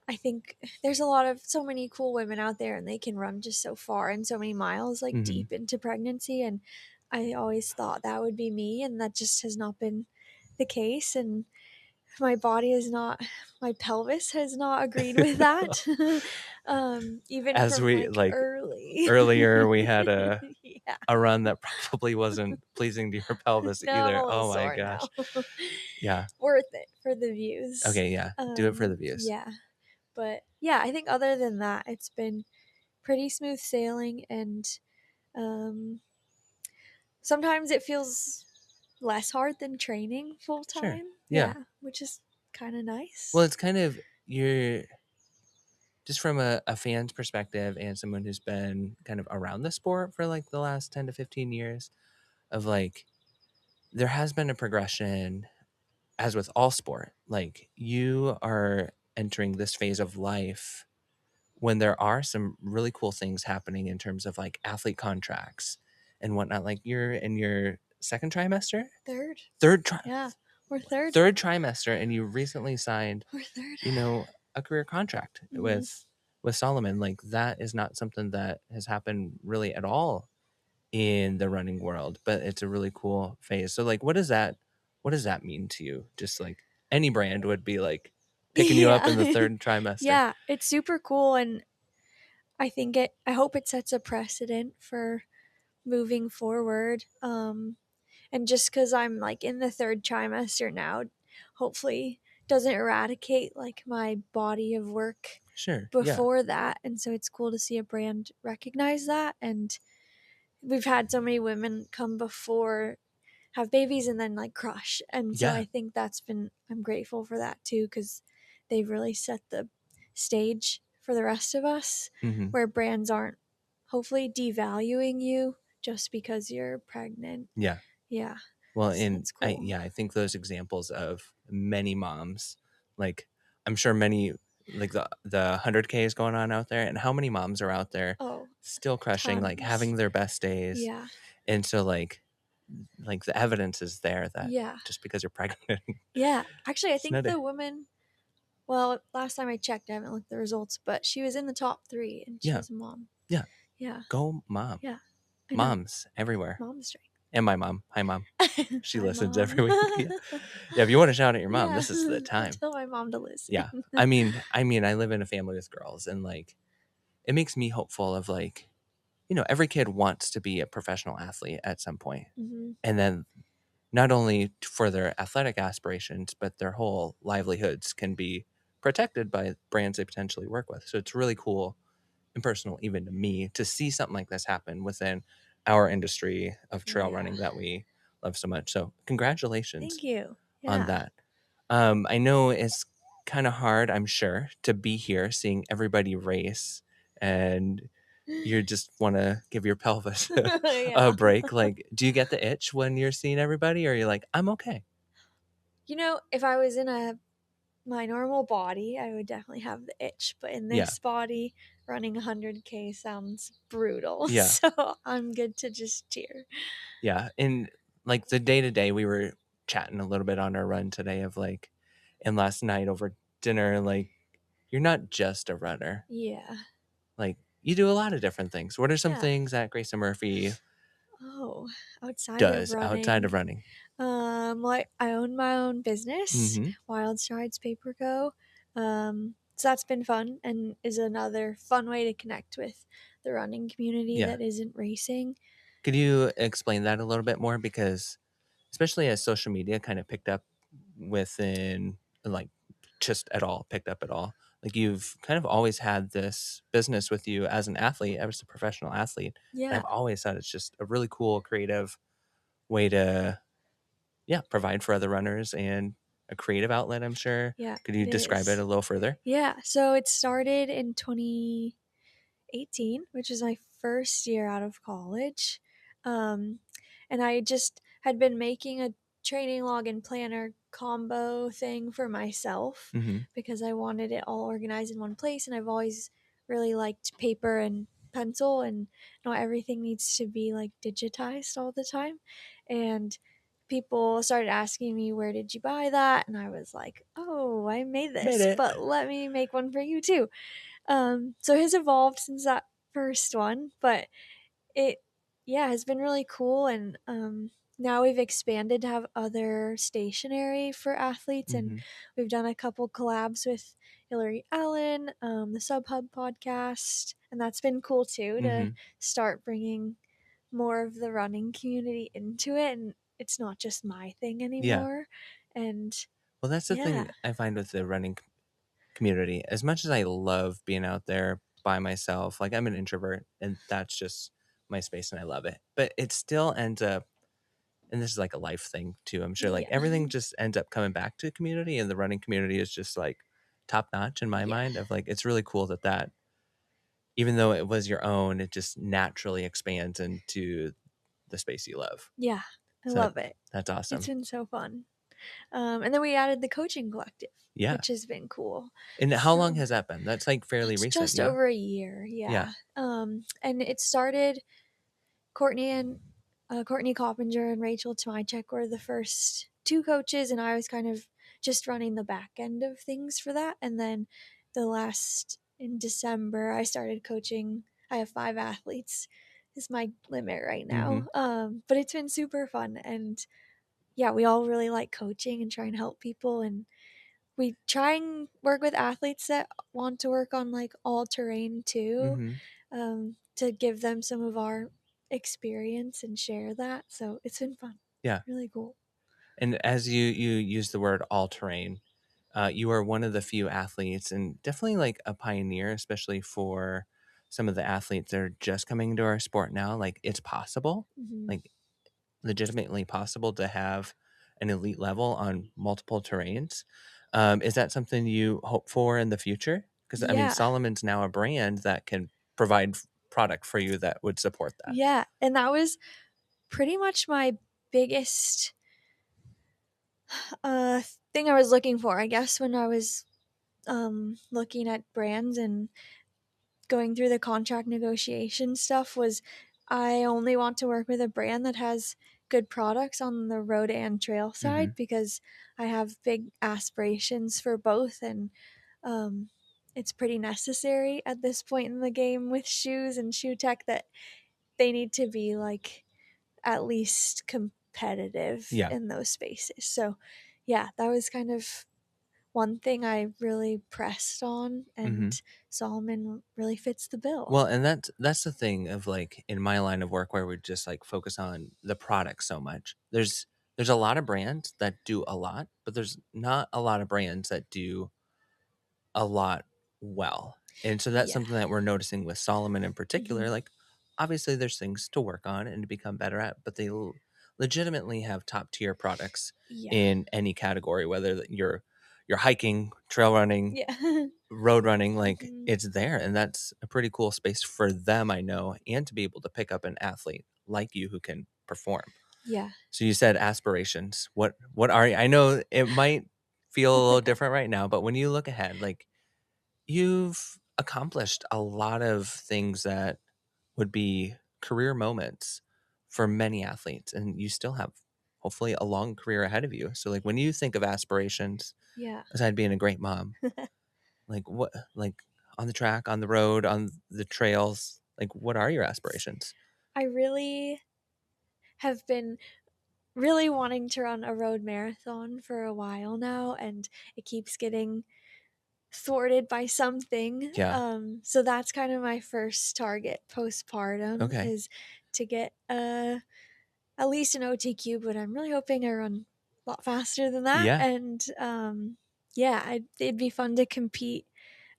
I think there's so many cool women out there and they can run just so far and so many miles like Mhm. deep into pregnancy, and I always thought that would be me, and that just has not been the case, and my pelvis has not agreed with that. Even As from we like early. earlier, we had Yeah. a run that probably wasn't pleasing to your pelvis No, I'm either. a little Oh my sore gosh. now. Yeah. Worth it for the views. Okay, yeah. Do it for the views. Yeah. But yeah, I think other than that, it's been pretty smooth sailing, and sometimes it feels less hard than training full Sure. time. Yeah. Which is kind of nice. Well, it's kind of you're just from a fan's perspective and someone who's been kind of around the sport for like the last 10 to 15 years of like there has been a progression as with all sport. Like you are entering this phase of life when there are some really cool things happening in terms of like athlete contracts and whatnot. Like you're in your second trimester, third. third Yeah, we're third. third trimester, and you recently signed, We're third. you know, a career contract with Salomon. Like that is not something that has happened really at all in the running world, but it's a really cool phase. So like what does that mean to you? Just like any brand would be like picking you up in the third trimester. Yeah, it's super cool, and I hope it sets a precedent for moving forward. And just because I'm like in the third trimester now, hopefully doesn't eradicate like my body of work Sure. before that. And so it's cool to see a brand recognize that. And we've had so many women come before, have babies, and then like crush. And so Yeah. I think I'm grateful for that too, because they've really set the stage for the rest of us, Mhm. where brands aren't hopefully devaluing you just because you're pregnant. Yeah. Yeah. Well, So and that's cool. I think those examples of many moms, like I'm sure many, like the 100K is going on out there, and how many moms are out there Oh, still crushing, like tons. having their best days. Yeah. And so like the evidence is there that Yeah. just because you're pregnant. Yeah. Actually, I It's think not the woman, well, last time I checked, I haven't looked at the results, but she was in the top 3 and she Yeah. was a mom. Yeah. Yeah. Go mom. Yeah. I know. Moms everywhere. Mom strength. And my mom. Hi, mom. She Hi, listens Mom. every week. Yeah. Yeah, if you want to shout at your mom, Yeah. this is the I'll time. tell my mom to listen. Yeah. I mean, I live in a family with girls, and like it makes me hopeful of like, you know, every kid wants to be a professional athlete at some point. Mm-hmm. And then not only for their athletic aspirations, but their whole livelihoods can be protected by brands they potentially work with. So it's really cool and personal, even to me, to see something like this happen within our industry of trail running that we love so much. So congratulations Thank you. on Yeah. that. I know it's kind of hard, I'm sure, to be here seeing everybody race, and you just want to give your pelvis a Yeah. break. Like, do you get the itch when you're seeing everybody, or you're like, I'm okay? You know, if I was in my normal body, I would definitely have the itch, but in Yeah. this body, running 100K sounds brutal. Yeah. So I'm good to just cheer. Yeah. And like the day to day, we were chatting a little bit on our run today of like, and last night over dinner, like, you're not just a runner. Yeah. Like, you do a lot of different things. What are some Yeah. things that Grayson Murphy Oh, outside does of running. outside of running? Like I own my own business, Mhm. Wild Strides Paper Co. So that's been fun and is another fun way to connect with the running community Yeah. that isn't racing. Could you explain that a little bit more? Because especially as social media kind of picked up within, like, just at all, picked up at all. Like, you've kind of always had this business with you as an athlete, as a professional athlete. And Yeah. I've always thought it's just a really cool, creative way to, provide for other runners and a creative outlet, I'm sure. Yeah, Could you it describe it is. a little further? Yeah, so it started in 2018, which is my first year out of college. Um, and I just had been making a training log and planner combo thing for myself Mm-hmm. because I wanted it all organized in one place. And I've always really liked paper and pencil, and not everything needs to be like digitized all the time. And people started asking me, where did you buy that? And I was like, oh, I made Made this, it. but let me make one for you too. So it has evolved since that first one, but it, yeah, has been really cool. And now we've expanded to have other stationery for athletes, and Mm-hmm. we've done a couple collabs with Hillary Allen, the Sub Hub podcast, and that's been cool too Mm-hmm. to start bringing more of the running community into it, and it's not just my thing Yeah. anymore. And Well, that's the yeah, thing I find with the running community. As much as I love being out there by myself, like I'm an introvert and that's just my space and I love it. But it still ends up, and this is like a life thing too, I'm sure, like yeah, everything just ends up coming back to community, and the running community is just like top notch in my yeah, mind of like, it's really cool that even though it was your own, it just naturally expands into the space you love. yeah. I So love it. that's It's awesome. been so fun. And then we added the coaching collective, Yeah. which has been cool. And how long So has that been? That's like fairly it's recent. just Yeah. over a year, Yeah. yeah. And it started. Courtney and Courtney Coppinger and Rachel Tomychek were the first two coaches, and I was kind of just running the back end of things for that. And then in December, I started coaching. I have 5 athletes. Is my limit right Mm-hmm. now. But it's been super fun, and yeah, we all really like coaching and try and help people, and we try and work with athletes that want to work on like all terrain too, Mm-hmm. to give them some of our experience and share that. So it's been fun. Yeah. Really cool. And as you use the word all terrain, you are one of the few athletes and definitely like a pioneer, especially for some of the athletes that are just coming into our sport now. Like it's possible, Hmm. like legitimately possible to have an elite level on multiple terrains. Is that something you hope for in the future? Because I mean, Yeah. Solomon's now a brand that can provide product for you that would support that. Yeah. And that was pretty much my biggest uh, thing I was looking for, I guess, when I was looking at brands and going through the contract negotiation stuff, was I only want to work with a brand that has good products on the road and trail Mm-hmm. side, because I have big aspirations for both, and um, it's pretty necessary at this point in the game with shoes and shoe tech that they need to be like at least competitive Yeah. in those spaces. So yeah, that was kind of one thing I really pressed on, Mm-hmm. and Solomon really fits the bill. Well, and that's the thing of like in my line of work where we just like focus on the product so much. There's a lot of brands that do a lot, but there's not a lot of brands that do a lot well. And so that's Yeah. something that we're noticing with Solomon in particular. Mhm. Like obviously there's things to work on and to become better at, but they legitimately have top tier products Yeah. in any category, whether you're hiking, trail running, Yeah. road running, like Mhm. it's there, and that's a pretty cool space for them, I know, and to be able to pick up an athlete like you who can perform. Yeah. So you said aspirations. What are I know it might feel a little different right now, but when you look ahead, like you've accomplished a lot of things that would be career moments for many athletes, and you still have hopefully a long career ahead of you. So like when you think of aspirations, Yeah. aside being a great mom, like what, like on the track, on the road, on the trails, like what are your aspirations? I really have been really wanting to run a road marathon for a while now, and it keeps getting thwarted by something. Yeah. So that's kind of my first target postpartum, Okay. is to get at least an OTQ, but I'm really hoping I run a lot faster than that. Yeah. And yeah, it'd be fun to compete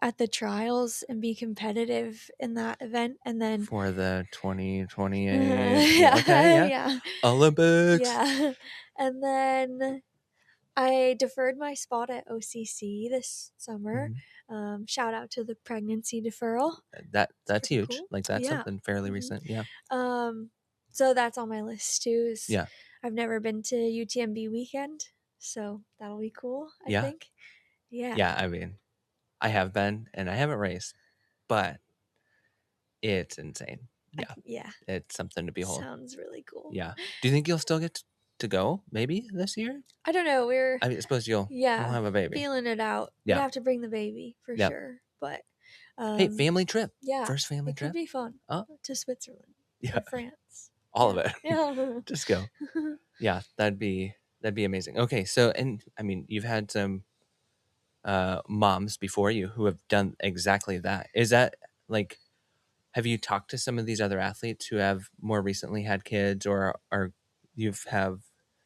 at the trials and be competitive in that event. And then, For the 2028. Yeah. Okay. yeah, Yeah. yeah, Olympics. yeah. And then I deferred my spot at OCC this summer. Mm-hmm. Shout out to the pregnancy deferral. That's pretty huge. cool. Like that's Yeah. something fairly Mhm. recent. Yeah. So that's on my list too. Yeah. I've never been to UTMB weekend, so that'll be cool, I Yeah. think. Yeah. Yeah. I mean, I have been and I haven't raced, but it's insane. Yeah. Yeah. It's something to behold. Sounds really cool. Yeah. Do you think you'll still get to go maybe this year? I don't know. I mean, I suppose you'll have a baby. Feeling it out. Yeah. We'd have to bring the baby for Yeah. sure. But Hey, family trip. yeah, First family it trip. could be fun. Oh. To Switzerland Yeah. or France. All of it. Yeah. Just go. Yeah, that'd be amazing. Okay, so and I mean, you've had some moms before you who have done exactly that. Is that like, have you talked to some of these other athletes who have more recently had kids, or are you've have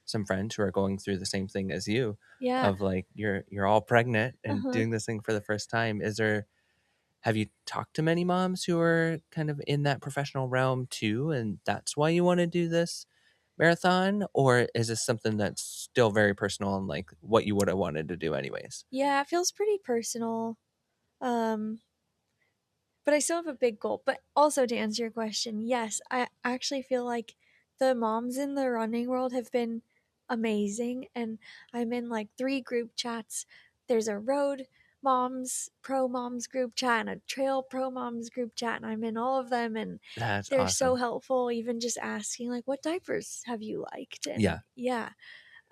some friends who are going through the same thing as you? Yeah. Of like you're all pregnant and doing this thing for the first time. Have you talked to many moms who are kind of in that professional realm too, and that's why you want to do this marathon, or is this something that's still very personal and like what you would have wanted to do anyways? Yeah, it feels pretty personal. But I still have a big goal. But also to answer your question, yes, I actually feel like the moms in the running world have been amazing. And I'm in like 3 group chats. There's a road moms, pro moms group chat and a trail pro moms group chat. And I'm in all of them. And That's they're so awesome. helpful, even just asking like, what diapers have you liked? And Yeah. yeah.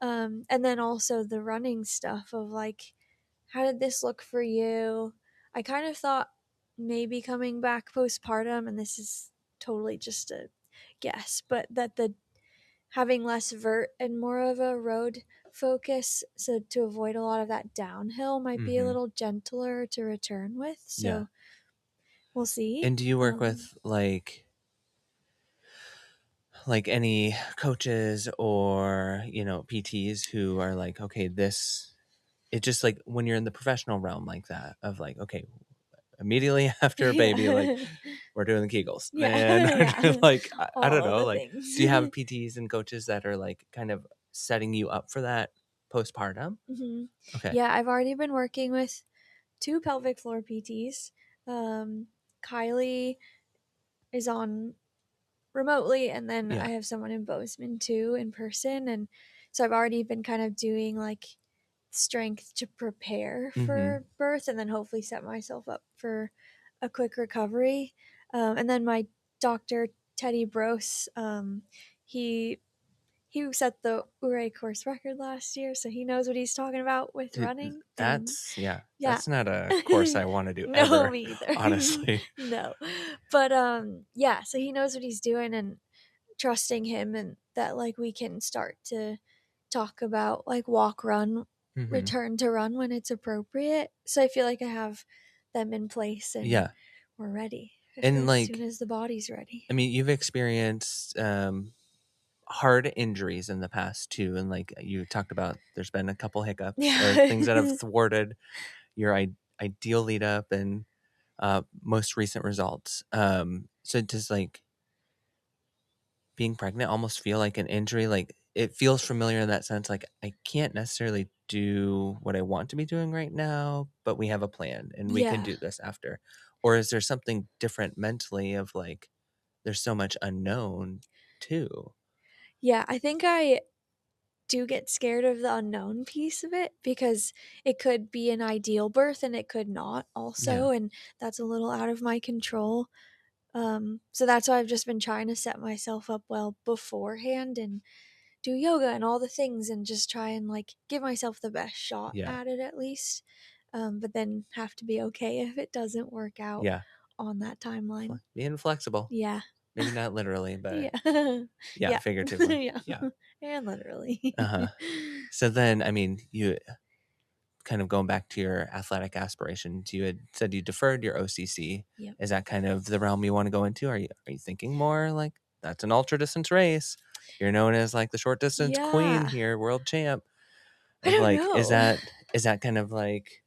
And then also the running stuff of like, how did this look for you? I kind of thought maybe coming back postpartum, and this is totally just a guess, but that the having less vert and more of a road focus, so to avoid a lot of that downhill, might be a little gentler to return with. So Yeah. we'll see. And do you work with like any coaches or PTs who are like, okay, this it's just like when you're in the professional realm like that of like, okay, immediately after a baby, like we're doing the Kegels. Yeah. And Yeah. like I don't All know, the like things. do you have PTs and coaches that are like kind of setting you up for that postpartum? Okay. Yeah, I've already been working with 2 pelvic floor PTs. Kylie is on remotely, and then Yeah. I have someone in Bozeman too in person. And so I've already been kind of doing like strength to prepare for birth and then hopefully set myself up for a quick recovery. And then my doctor, Teddy Brose, he set the Ure course record last year, so he knows what he's talking about with Dude, running. that's Yeah. that's not a course I want to do No, ever. me either. Honestly. No. But yeah, so he knows what he's doing, and trusting him, and that like we can start to talk about like walk, run, return to run when it's appropriate. So I feel like I have them in place, and Yeah. we're ready And as like, soon as the body's ready. I mean, you've experienced hard injuries in the past too, and like you talked about, there's been a couple hiccups or things that have thwarted your ideal lead up and most recent results. So does like being pregnant almost feel like an injury? Like it feels familiar in that sense. Like I can't necessarily do what I want to be doing right now, but we have a plan and we can Yeah. do this after. Or is there something different mentally of like there's so much unknown too? Yeah, I think I do get scared of the unknown piece of it, because it could be an ideal birth and it could not also, and that's a little out of my control. So that's why I've just been trying to set myself up well beforehand and do yoga and all the things, and just try and like give myself the best shot Yeah. at it at least. But then have to be okay if it doesn't work out Yeah. on that timeline. Being flexible. Yeah. Maybe not literally, but Yeah. figuratively. Yeah. Yeah. And literally. So then, I mean, you kind of going back to your athletic aspirations, you had said you deferred your OCC. Yep. Is that kind of the realm you want to go into? Are you thinking more like that's an ultra distance race? You're known as like the short distance queen Yeah. here, world champ. I don't Like, know. is that kind of like,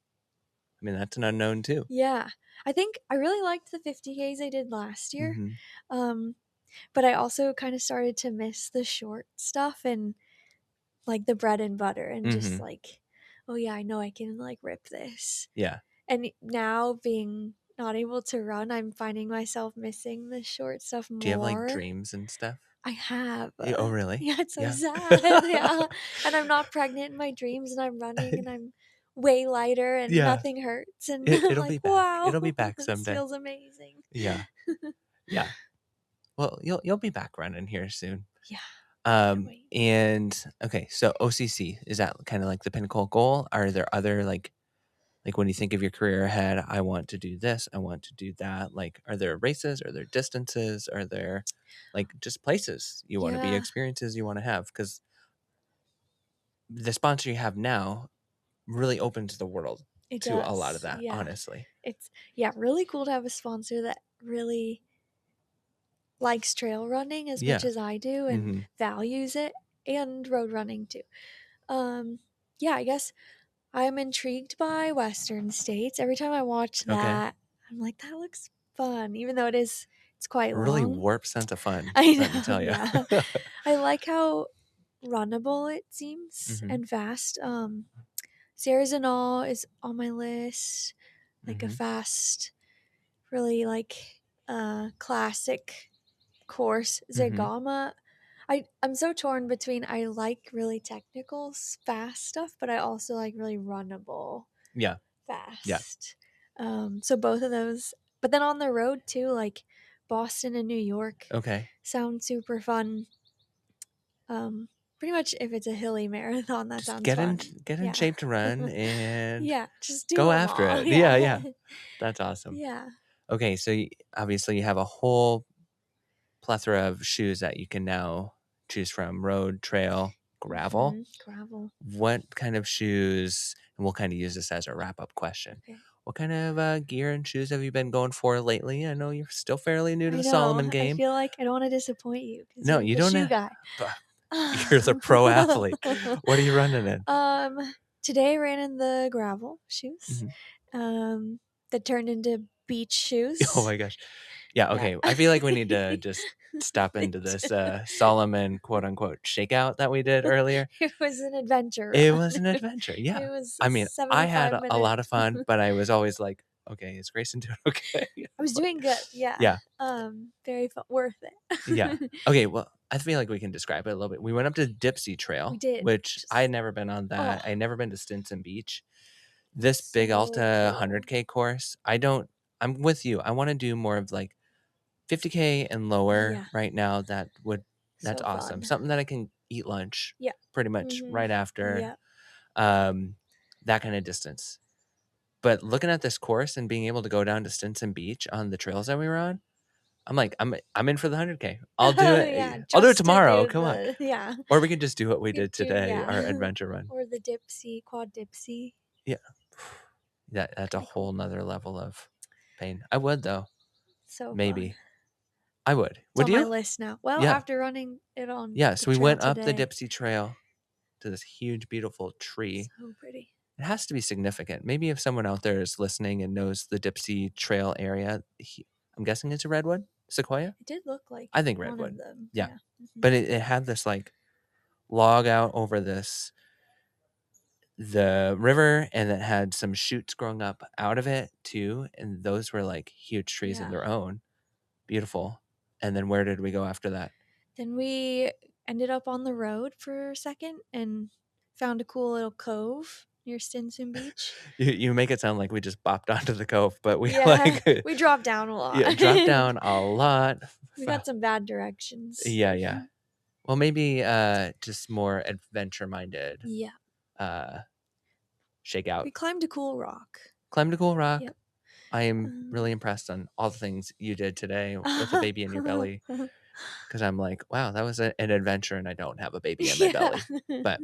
I mean, that's an unknown too. Yeah. I think I really liked the 50Ks I did last year. Mm-hmm. But I also kind of started to miss the short stuff, and like the bread and butter and just Mm-hmm. like, oh yeah, I know I can like rip this. Yeah. And now being not able to run, I'm finding myself missing the short stuff Do you have like more. dreams and stuff? I have. Oh, really? Yeah, it's so Yeah. sad. Yeah. And I'm not pregnant in my dreams and I'm running and I'm way lighter and Yeah. nothing hurts. And I'm It'll like, be back. wow, It'll be back this someday. feels amazing. Yeah. Yeah. Well, you'll be back running here soon. Yeah. Can't wait. And okay, so OCC, is that kind of like the pinnacle goal? Are there other like when you think of your career ahead, I want to do this, I want to do that. Like, are there races? Are there distances? Are there like just places you want to be, Yeah. experiences you want to have? Because the sponsor you have now really opens the world It to a lot of does. that, Yeah. honestly. It's really cool to have a sponsor that really likes trail running as much Yeah. as I do and Mhm. values it, and road running too. Yeah, I guess I'm intrigued by Western states. Every time I watch Okay. that, I'm like, that looks fun, even though it's quite A really long. warped sense of fun, I let me know, tell you. yeah. I like how runnable it seems Mhm. and fast. Sierra is on my list, like a Mhm. fast, really like classic course. Mhm. Zagama, I'm so torn between I like really technical fast stuff, but I also like really runnable Yeah. fast. So both of those, but then on the road too, like Boston and New York Okay. sound super fun. Pretty much if it's a hilly marathon, that Just sounds get fun. in shape to run and Yeah, just do go them after all. it. Yeah. Yeah. That's awesome. Yeah. Okay, so obviously you have a whole plethora of shoes that you can now choose from: road, trail, gravel. Gravel. What kind of shoes, and we'll kind of use this as a wrap-up question. Okay. What kind of gear and shoes have you been going for lately? I know you're still fairly new to I the know. Salomon I game. feel like I don't want to disappoint you because No, you're you the don't shoe have, guy. but you're the pro athlete. What are you running in? Today I ran in the gravel shoes. Mhm. That turned into beach shoes. Oh my gosh. Yeah, okay. I feel like we need to just step into this Solomon quote-unquote shakeout that we did earlier. It was an adventure It run. was an adventure, yeah. It was I mean, I had 75 a lot minutes. of fun, but I was always like, okay, is Grayson doing okay? I was doing good. Yeah. Yeah. Very worth it. Yeah. Okay, well, I feel like we can describe it a little bit. We went up to Dipsy Trail, We did. which Just- I had never been on that. Oh. I had never been to Stinson Beach. This Big So Alta cool. 100K course, I'm with you. I want to do more of like 50K and lower Yeah. right now. That's So awesome. fun. Something that I can eat lunch Yeah. pretty much right after. Yeah. That kind of distance. But looking at this course and being able to go down to Stinson Beach on the trails that we were on, I'm like, I'm in for the 100K. I'll do it. Yeah, I'll do it just to tomorrow. do Come on. the- Yeah. Or we could just do what we You did do, today, yeah. our adventure run. Or the Dipsy, quad Dipsy. Yeah. That's a Kinda cool. whole nother level of pain. I would though. So Maybe. fun. I would. It's Would on my you? list now. Well, Yeah. after running it on Yeah. the So we trail went up the today. Dipsy Trail to this huge, beautiful tree. So pretty. It has to be significant. Maybe if someone out there is listening and knows the Dipsy Trail area, I'm guessing it's a redwood, sequoia. It did look like I think one redwood. of them. Yeah. Mhm. But it had this like log out over the river, and it had some shoots growing up out of it too, and those were like huge trees in Yeah. their own. Beautiful. And then where did we go after that? Then we ended up on the road for a second and found a cool little cove near Stinson Beach. You make it sound like we just bopped onto the cove, but we Yeah, we dropped down a lot. yeah, dropped down a lot. We got some bad directions. Yeah. Well, maybe just more adventure minded. Yeah. Shakeout. We climbed a cool rock. Climbed a cool rock. Yep. I am really impressed on all the things you did today with a baby in your belly. Because I'm like, wow, that was an adventure, and I don't have a baby in my belly. But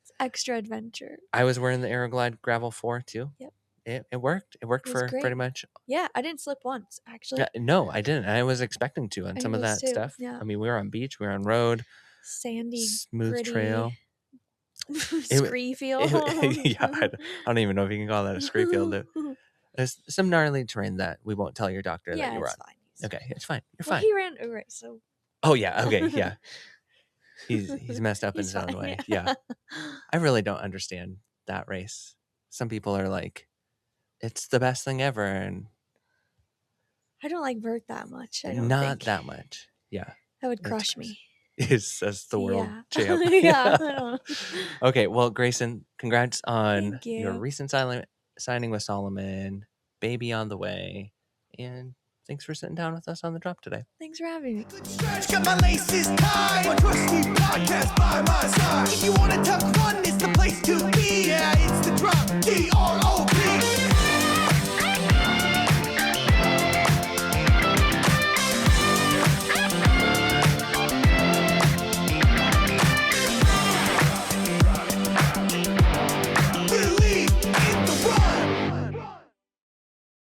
it's extra adventure. I was wearing the Aero Glide Gravel 4 too. Yep. It worked. It worked It was for great. pretty much. Yeah, I didn't slip once, actually. Yeah, no, I didn't. I was expecting to on some of was that too, stuff. yeah. I mean, we were on beach, we were on road, Sandy, smooth gritty, trail. scree field. Yeah, I don't even know if you can call that a scree field. There's some gnarly terrain that we won't tell your doctor that you were on. Fine. Okay, it's fine. You're Well, fine. he ran right, so Oh yeah. Okay. Yeah. He's messed up in He's his own fine, way. Yeah. I really don't understand that race. Some people are like, it's the best thing ever, and I don't like vert that much. I don't not think that much. Yeah. that would That's crush crazy. me. As the world Yeah. champ. Yeah. I don't know. Okay, well, Grayson, congrats on Thank your you. recent signing with Salomon, baby on the way, and thanks for sitting down with us on the drop today. Thanks for having me. Good stretch, got my laces tied. My trusty podcast by my side. If you wanna tuck run, it's the place to be. Yeah, it's the drop. DRO.